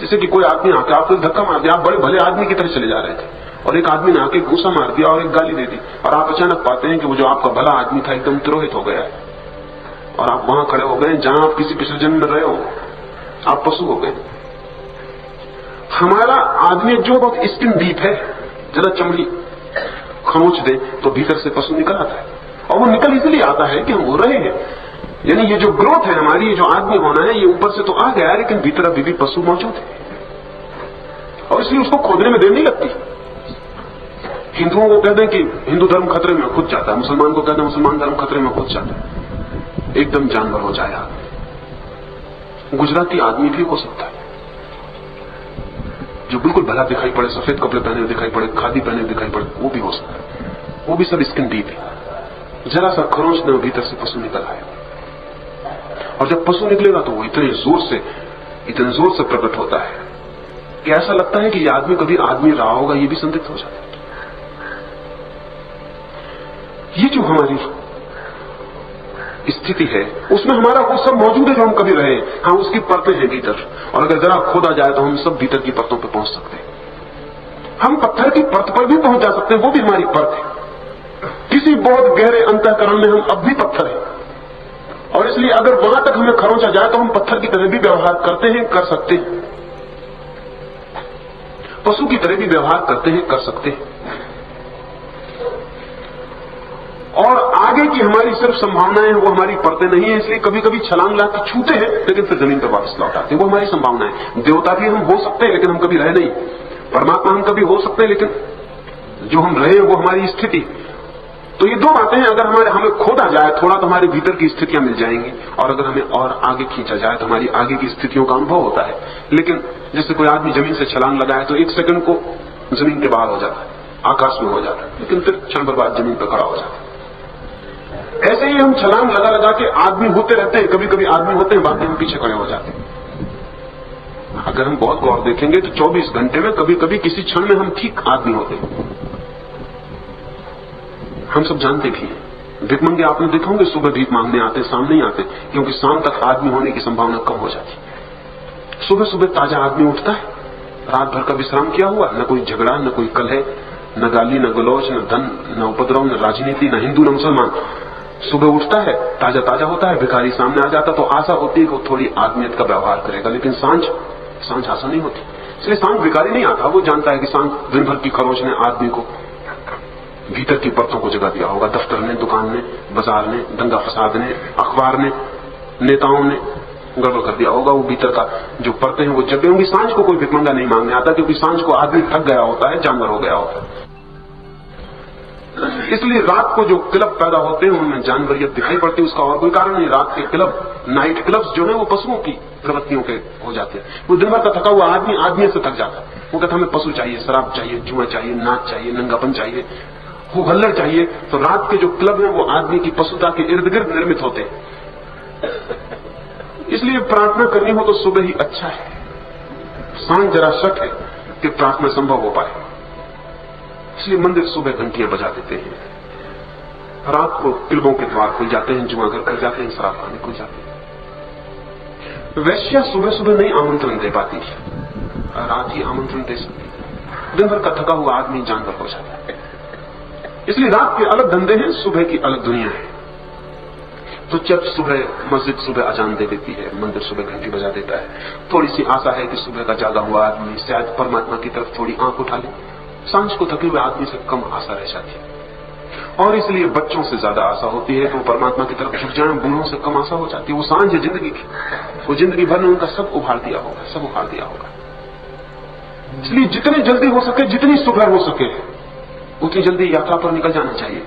जैसे कि कोई आदमी आके आपको धक्का मार दिया, आप बड़े भले आदमी की तरह चले जा रहे थे, और एक आदमी ने आके घूसा मार दिया और एक गाली दे दी, और आप अचानक पाते हैं कि वो जो आपका भला आदमी था एकदम तिरोहित हो गया है, और आप वहां खड़े हो गए जहां आप किसी पिछले जन्म में रहे हो, आप पशु हो गए। हमारा आदमी जो बहुत स्किन डीप है, जरा चमड़ी खरोच दे तो भीतर से पशु निकल आता है, और वो निकल इसलिए आता है कि हम हो रहे हैं। यानी ये जो ग्रोथ है हमारी, ये जो आदमी होना है, ये ऊपर से तो आ गया है, लेकिन भीतर अभी भी पशु मौजूद है, और इसलिए उसको खोदने में देर नहीं लगती। हिंदुओं को कहते हैं कि हिंदू धर्म खतरे में खुद जाता है, मुसलमान को कहते हैं मुसलमान धर्म खतरे में खुद जाता है, एकदम जानवर हो जाए आदमी। गुजराती आदमी भी हो सकता है, जो बिल्कुल भला दिखाई पड़े, सफेद कपड़े पहने दिखाई पड़े, खादी पहने दिखाई पड़े, वो भी हो सकता है। वो भी सब स्किन डीप है। जरा सा खरोंच ने भीतर से पशु निकल आए, और जब पशु निकलेगा तो वो इतने जोर से प्रकट होता है कि ऐसा लगता है कि ये आदमी कभी आदमी रहा होगा, ये भी संदिग्ध हो जाता है। ये जो हमारी स्थिति है उसमें हमारा वो सब मौजूद है जो हम कभी रहे। हाँ, उसकी परतें हैं भीतर, और अगर जरा खोदा जाए तो हम सब भीतर की परतों पे पहुंच सकते हैं। हम पत्थर की परत पर भी पहुंच जा सकते हैं, वो भी हमारी परत है। किसी बहुत गहरे अंतःकरण में हम अब भी पत्थर हैं, और इसलिए अगर वहां तक हमें खरोंचा जाए तो हम पत्थर की तरह भी व्यवहार करते हैं, कर सकते हैं, पशु की तरह भी व्यवहार करते हैं, कर सकते हैं। और आगे की हमारी सिर्फ संभावनाएं हैं, वो हमारी परतें नहीं है। इसलिए कभी कभी छलांग ला के छूते हैं, लेकिन फिर जमीन पर वापस लौट आते हैं, वो हमारी संभावना है। देवता भी हम हो सकते हैं, लेकिन हम कभी रहे नहीं। परमात्मा हम कभी हो सकते हैं, लेकिन जो हम रहे वो हमारी स्थिति। तो ये दो बातें हैं। अगर हमें खोदा जाए थोड़ा तो हमारे भीतर की स्थितियां मिल जाएंगी, और अगर हमें और आगे खींचा जाए तो हमारी आगे की स्थितियों का अनुभव होता है। लेकिन जैसे कोई आदमी जमीन से छलांग लगाए तो 1 सेकंड को जमीन के बाहर हो जाता है, आकाश में हो जाता है, लेकिन फिर क्षण भर बाद जमीन पर खड़ा हो जाता है। ऐसे ही हम छलांग लगा लगा के आदमी होते रहते हैं, कभी कभी आदमी होते हैं, बाद में हम पीछे खड़े हो जाते हैं। अगर हम बहुत गौर देखेंगे तो 24 घंटे में कभी कभी किसी क्षण में हम ठीक आदमी होते हैं। हम सब जानते भी हैं, भीख मंगे आपने देखा होंगे सुबह भीख मांगने आते, शाम नहीं आते, क्योंकि शाम तक आदमी होने की संभावना कम हो जाती। सुबह सुबह ताजा आदमी उठता है, रात भर का विश्राम किया हुआ, न कोई झगड़ा, न कोई कलह, न गाली, न गलौच, न धन, न उपद्रव, न राजनीति, न हिंदू, न मुसलमान। सुबह उठता है, ताजा ताजा होता है, भिखारी सामने आ जाता तो आशा होती है कि वो थोड़ी आदमियत का व्यवहार करेगा, लेकिन सांझ आशा नहीं होती। इसलिए सांझ भिखारी नहीं आता, वो जानता है कि सांझ दिन भर की खरोच ने आदमी को भीतर की परतों को जगा दिया होगा। दफ्तर ने, दुकान ने, बाजार ने, दंगा फसाद ने, अखबार ने, नेताओं ने गड़बड़ कर दिया होगा। वो भीतर का जो परतें हैं वो जगे होंगी। सांझ को कोई भिखमंगा नहीं मांगने आता, क्योंकि सांझ को आदमी थक गया होता है, जानवर हो गया होता है। इसलिए रात को जो क्लब पैदा होते हैं उनमें जानवरियत दिखाई पड़ती है। उसका और कोई कारण नहीं। रात के क्लब, नाइट क्लब्स जो है वो पशुओं की प्रवृत्तियों के हो जाते हैं। वो दिन भर का थका हुआ आदमी से थक जाता है। वो कहता हमें पशु चाहिए, शराब चाहिए, जुआ चाहिए, नाच चाहिए, नंगापन चाहिए, हो हल्लड़ चाहिए। तो रात के जो क्लब हैं वो आदमी की पशुता के इर्द गिर्द निर्मित होते हैं। इसलिए प्रार्थना करनी हो तो सुबह ही अच्छा है। सांझ जरा शक है कि प्रार्थना संभव हो पाए, इसलिए मंदिर सुबह घंटियां बजा देते हैं। रात को क्लबों के द्वार खुल जाते हैं, जुआघर खुल जाते हैं, शराब खाने खुल जाते हैं। वैश्या सुबह सुबह नहीं आमंत्रण दे पाती, रात ही आमंत्रण दे सकती। दिन भर का थका हुआ आदमी जानवर हो जाता है। इसलिए रात के अलग धंधे हैं, सुबह की अलग दुनिया है। तो चर्च सुबह, मस्जिद सुबह अजान दे देती है, मंदिर सुबह घंटी बजा देता है। थोड़ी सी आशा है कि सुबह का जागा हुआ आदमी शायद परमात्मा की तरफ थोड़ी आंख उठा ले। सांझ को थके हुए आदमी से कम आशा रह जाती है, और इसलिए बच्चों से ज्यादा आशा होती है तो परमात्मा की तरफ झुक जाए। बूढ़ों से कम आशा हो जाती है। वो सांझ है जिंदगी की, वो जिंदगी भर ने उनका सब उभार दिया होगा, सब उभार दिया होगा। इसलिए जितनी जल्दी हो सके, जितनी सुबह हो सके, उतनी जल्दी यात्रा पर निकल जाना चाहिए।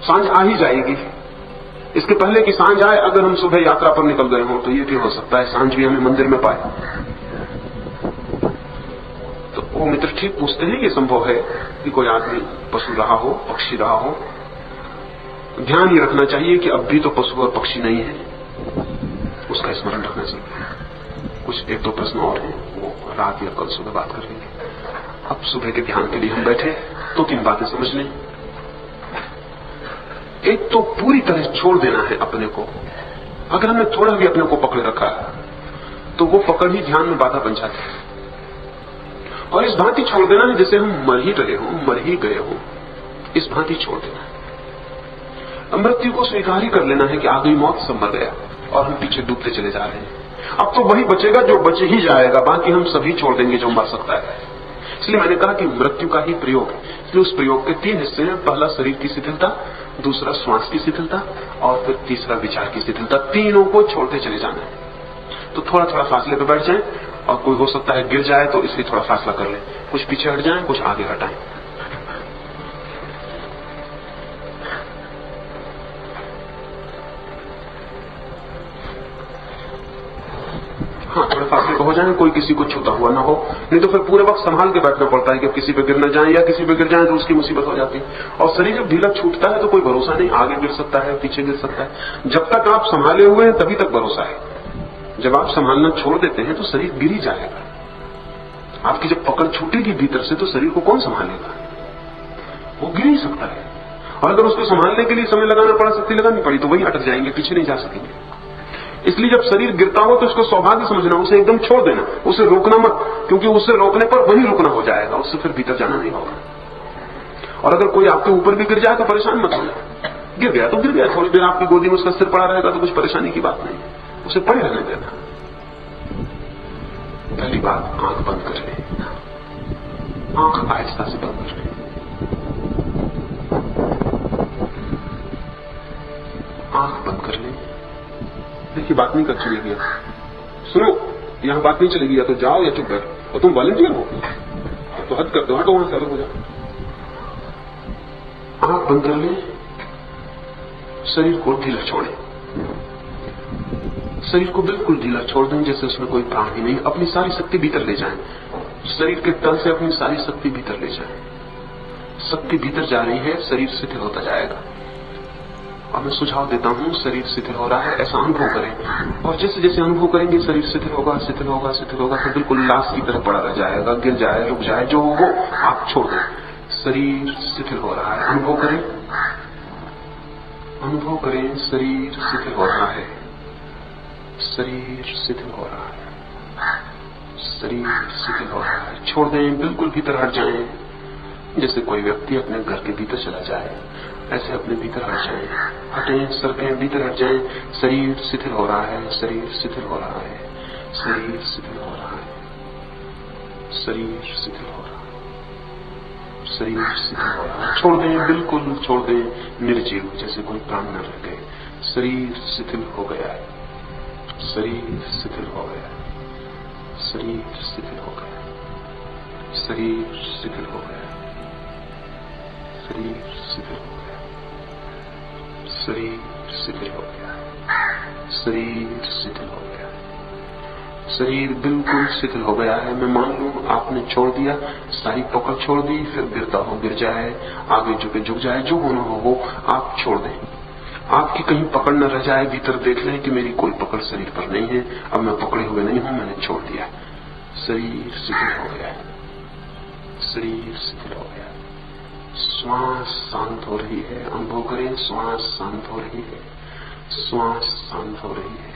सांझ आ ही जाएगी। इसके पहले कि सांझ आए अगर हम सुबह यात्रा पर निकल गए हों तो ये भी हो सकता है सांझ भी हमें मंदिर में पाए। तो वो मित्र ठीक पूछते हैं, ये संभव है कि कोई आदमी पशु रहा हो, पक्षी रहा हो। ध्यान ये रखना चाहिए कि अब भी तो पशु और पक्षी नहीं है, उसका स्मरण रखना चाहिए। कुछ एक दो प्रश्न और हैं, वो रात या कल सुबह बात कर लेंगे। अब सुबह के ध्यान के लिए हम बैठे तो 3 बातें समझ लें। एक तो पूरी तरह छोड़ देना है अपने को। अगर हमने थोड़ा भी अपने को पकड़ रखा है तो वो पकड़ ही ध्यान में बाधा बन जाती है। और इस भांति छोड़ देना है जैसे हम मर ही रहे हो, मर ही गए हो, इस भांति छोड़ देना है। मृत्यु को स्वीकार ही कर लेना है कि आ गई मौत, सब मर गया और हम पीछे डूबते चले जा रहे हैं। अब तो वही बचेगा जो बच ही जाएगा, बाकी हम सभी छोड़ देंगे जो मर सकता है। इसलिए मैंने कहा कि मृत्यु का ही प्रयोग है। इसलिए उस प्रयोग के 3 हिस्से हैं। पहला शरीर की शिथिलता, दूसरा श्वास की शिथिलता और फिर तीसरा विचार की शिथिलता। तीनों को छोड़ते चले जाना है। तो थोड़ा थोड़ा फासले पे बैठ जाएं, और कोई हो सकता है गिर जाए तो इसलिए थोड़ा फासला कर लें। कुछ पीछे हट जाएं, कुछ आगे हटाएं। हाँ, थोड़े फासले पे हो जाए, कोई किसी को छूता हुआ ना हो, नहीं तो फिर पूरे वक्त संभाल के बैठना पड़ता है कि किसी पे गिर न जाए, या किसी पे गिर जाए तो उसकी मुसीबत हो जाती है। और शरीर जब ढीला छूटता है तो कोई भरोसा नहीं, आगे गिर सकता है, पीछे गिर सकता है। जब तक आप संभाले हुए हैं तभी तक भरोसा है। जब आप संभालना छोड़ देते हैं तो शरीर गिर ही जाएगा। आपकी जब पकड़ छूटेगी भीतर से तो शरीर को कौन संभालेगा? वो गिर ही सकता है। और अगर उसको संभालने के लिए समय लगाना पड़ा, शक्ति लगानी पड़ी, तो वही अटक जाएंगे, पीछे नहीं जा सकेंगे। इसलिए जब शरीर गिरता हो तो उसको सौभाग्य समझना, उसे एकदम छोड़ देना, उसे रोकना मत, क्योंकि उसे रोकने पर वही रुकना हो जाएगा, उससे फिर भीतर जाना नहीं होगा। और अगर कोई आपके ऊपर भी गिर जाए तो परेशान मत होना। गिर गया तो गिर गया, थोड़ी देर आपकी गोदी में उसका सिर पड़ा रहेगा तो कुछ परेशानी की बात नहीं, उसे पड़े रहने देना। पहली बात, आंख बंद कर ले, आंख आहिस्ता से बंद कर ले। आंख बंद कर ले। देखिए, बात नहीं कर चलेगी। सुनो, यहां बात नहीं चलेगी, या तो जाओ या चुप बैठो। और तुम वॉलंटियर हो तो हद कर दो, हटो वहां से, अलग हो जाओ। आंख बंद कर ले, शरीर को ढीला छोड़े। शरीर को बिल्कुल ढीला छोड़ दें, जैसे उसमें कोई प्राण ही नहीं। अपनी सारी शक्ति भीतर ले जाएं, शरीर के तल से अपनी सारी शक्ति भीतर ले जाएं। सबके भीतर जा रही है, शरीर शिथिल होता जाएगा। और मैं सुझाव देता हूं, शरीर शिथिल हो रहा है ऐसा अनुभव करें, और जैसे जैसे अनुभव करेंगे शरीर शिथिल होगा, शिथिल होगा, शिथिल होगा, तो बिल्कुल लाश की तरह पड़ा रह जाएगा, गिर जाए, रुक जाए, जो हो आप छोड़ दें। शरीर शिथिल हो रहा है, अनुभव करें, अनुभव करें, शरीर शिथिल हो रहा है, शरीर शिथिल हो रहा है, शरीर शिथिल हो रहा है। छोड़ दें, बिल्कुल भीतर हट जाएं। जैसे कोई व्यक्ति अपने घर के भीतर चला जाए, ऐसे अपने भीतर हट जाएं, हटें, सरकें, भीतर हट जाएं। शरीर शिथिल हो रहा है, शरीर शिथिल हो रहा है, शरीर शिथिल हो रहा है, शरीर शिथिल हो रहा है, शरीर शिथिल हो रहा है। छोड़ दें, बिल्कुल छोड़ दें, निर्जीव, जैसे कोई प्राण न रह गए। शरीर शिथिल हो गया है, शरीर शिथिल हो गया है, शरीर शिथिल हो गया है, शरीर शिथिल हो गया है, शरीर शिथिल हो गया, शरीर शिथिल हो गया, शरीर शिथिल हो गया, शरीर बिल्कुल शिथिल हो गया है। मैं मान लूं आपने छोड़ दिया, सारी पकड़ छोड़ दी, फिर गिरता हो गिर जाए, आगे झुके झुक जाए, जो होना हो आप छोड़ दें। आपकी कहीं पकड़ न रह जाए, भीतर देख लें कि मेरी कोई पकड़ शरीर पर नहीं है, अब मैं पकड़े हुए नहीं हूं, मैंने छोड़ दिया। शरीर शिथिल हो गया, शरीर शिथिल हो गया, श्वास शांत हो रही है, अनुभव करें, श्वास शांत हो रही है, श्वास शांत हो रही है,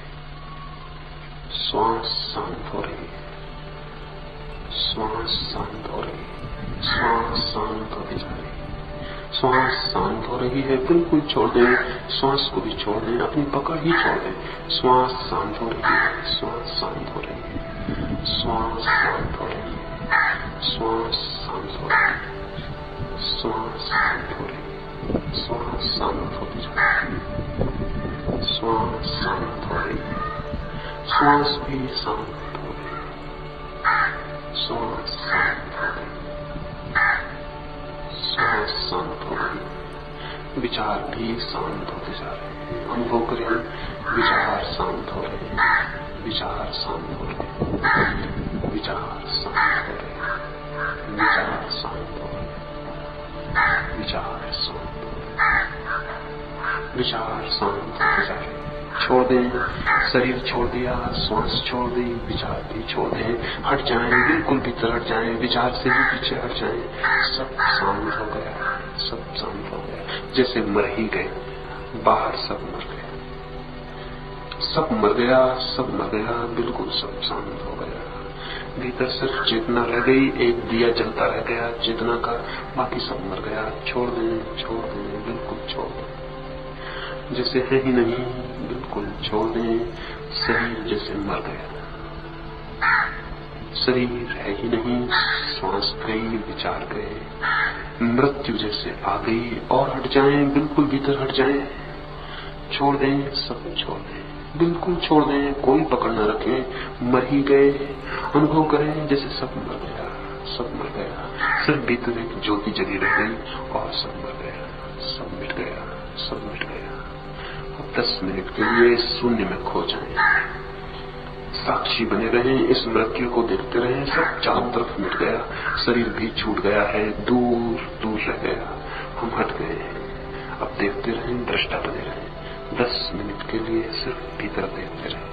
श्वास शांत हो रही है, श्वास शांत हो रही है, श्वास शांत होती जा रही है, श्वास शांत हो रही है। बिल्कुल छोड़ दें, श्वास को भी छोड़ दें, अपनी पकड़ ही छोड़ दें। श्वास शांत हो रही है, श्वास शांत हो रही है, श्वास शांत हो रही है, श्वास शांत हो रही है, श्वास शांत हो रही है, श्वास शांत होती जा रही है, श्वास शांत हो रही है, श्वास भी शांत हो रही है, श्वास शांत हो रही है, श्वास शांत हो रही है, विचार भी शांत होते जा रहे हैं। अनुभव करें, विचार शांत हो रहे हैं, विचार शांत हो रहे हैं, विचार शांत हो रहे हैं, विचार शांत हो रहे हैं, विचार शांत हो रहे हैं, विचार शांत होते जा रहे हैं। छोड़ दें, शरीर छोड़ दिया, श्वास छोड़ दी, विचार भी छोड़ दें, हट जाएं, बिल्कुल भीतर हट जाएं, विचार से भी पीछे हट जाएं। सब शांत हो गया, सब शांत हो गया, जैसे मर ही गए, बाहर सब मर गया, सब मर गया, सब मर गया, बिल्कुल सब शांत हो गया। भीतर सिर्फ चेतना रह गई, एक दिया जलता रह गया चेतना का, बाकी सब मर गया। छोड़ दें, छोड़ दें, बिल्कुल छोड़ दें, जैसे है ही नहीं, बिल्कुल छोड़ दें। शरीर जैसे मर गया, शरीर है ही नहीं, श्वास गई, विचार गए, मृत्यु जैसे आ गई, और हट जाएं, बिल्कुल भीतर हट जाएं। छोड़ दें, सब छोड़ दें, बिल्कुल छोड़ दें, कोई पकड़ न रखें, मर ही गए। अनुभव करें जैसे सब मर गया, सब मर गया, सिर्फ भीतर एक ज्योति जगी रह गई और सब मर गया, सब मिट गया, सब मिट गया। 10 मिनट के लिए शून्य में खो जाएं, साक्षी बने रहें, इस मृत्यु को देखते रहें। सब चारों तरफ मिट गया, शरीर भी छूट गया है, दूर दूर रह गया, हम हट गए। अब देखते रहें, दृष्टा बने रहें, 10 मिनट के लिए सिर्फ भीतर देखते रहें।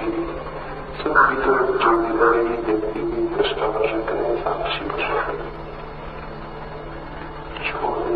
सब भीतर जो दीवारें व्यक्ति की दृष्टा कर रहते हैं, साक्षी कर रहे हैं, छोड़े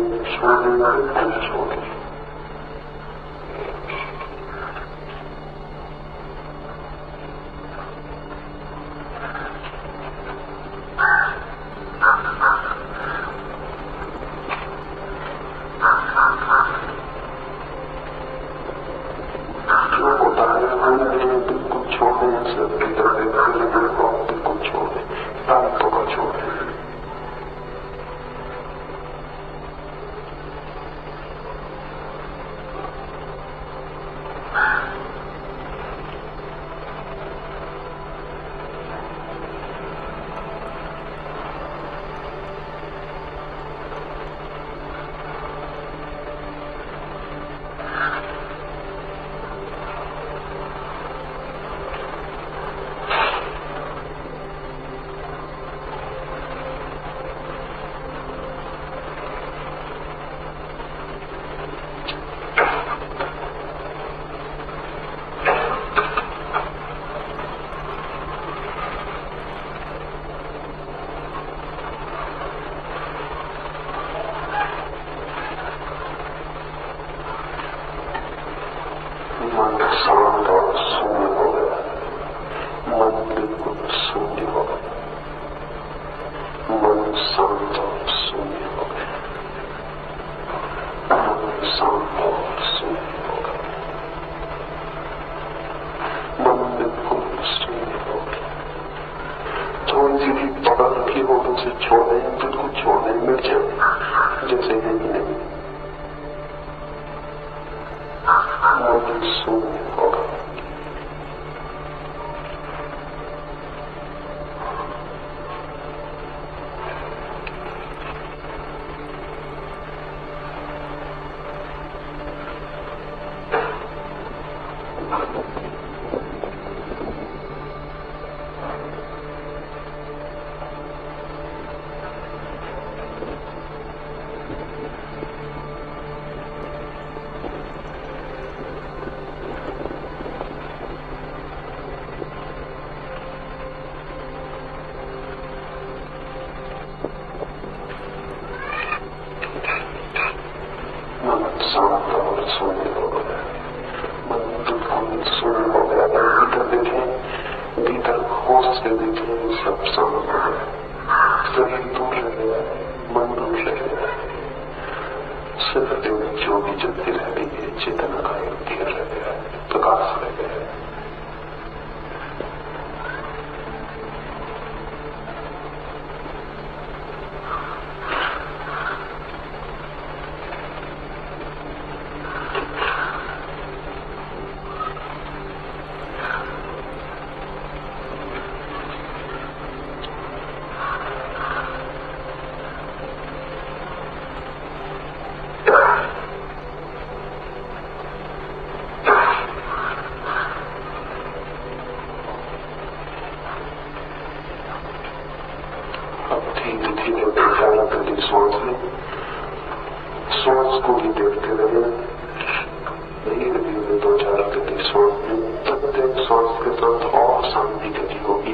शांत और शून्य हो गया, मन बिल्कुल शून्य हो गया, मन शांत और शून्य हो गया, मन शांत और शून्य हो गया, मन बिल्कुल शून्य हो गया। थोड़ी सी भी पकड़ रखी हो तो उसे छोड़ दें, बिल्कुल छोड़ दें, मिट जाए जैसे है कि नहीं, मन शून्य होगा। शांत और शून्य हो गया, मन बिल्कुल शून्य हो गया। भीतर देखें, भीतर होश से देखें, सब शांत है, शरीर दूर रह गया, मन दूर रह गया, सिर्फ जो भी जलती रह गई है, चेतना का एक घेर रह गया है, प्रकाश रह गया है। श्वास को भी देखते रहे, धीरे धीरे 2-4 गति श्वास में, प्रत्येक श्वास के साथ और शांति गति होगी,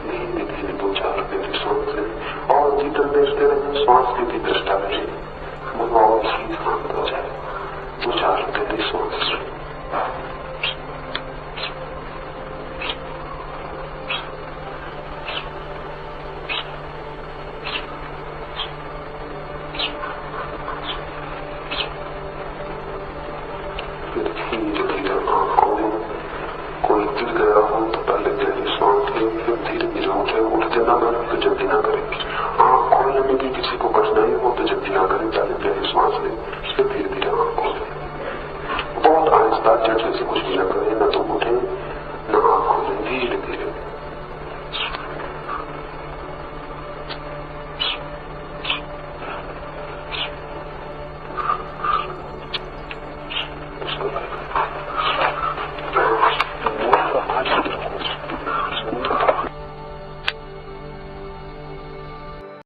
धीरे धीरे 2-4 गति श्वास में, और भीतर देखते रहे, श्वास की भी दृष्टा रहे, मन और ही शांत हो जाए। 2-4 गति श्वास से कुछ भी न करें, न तो उठे न आंख खोलें, धीरे धीरे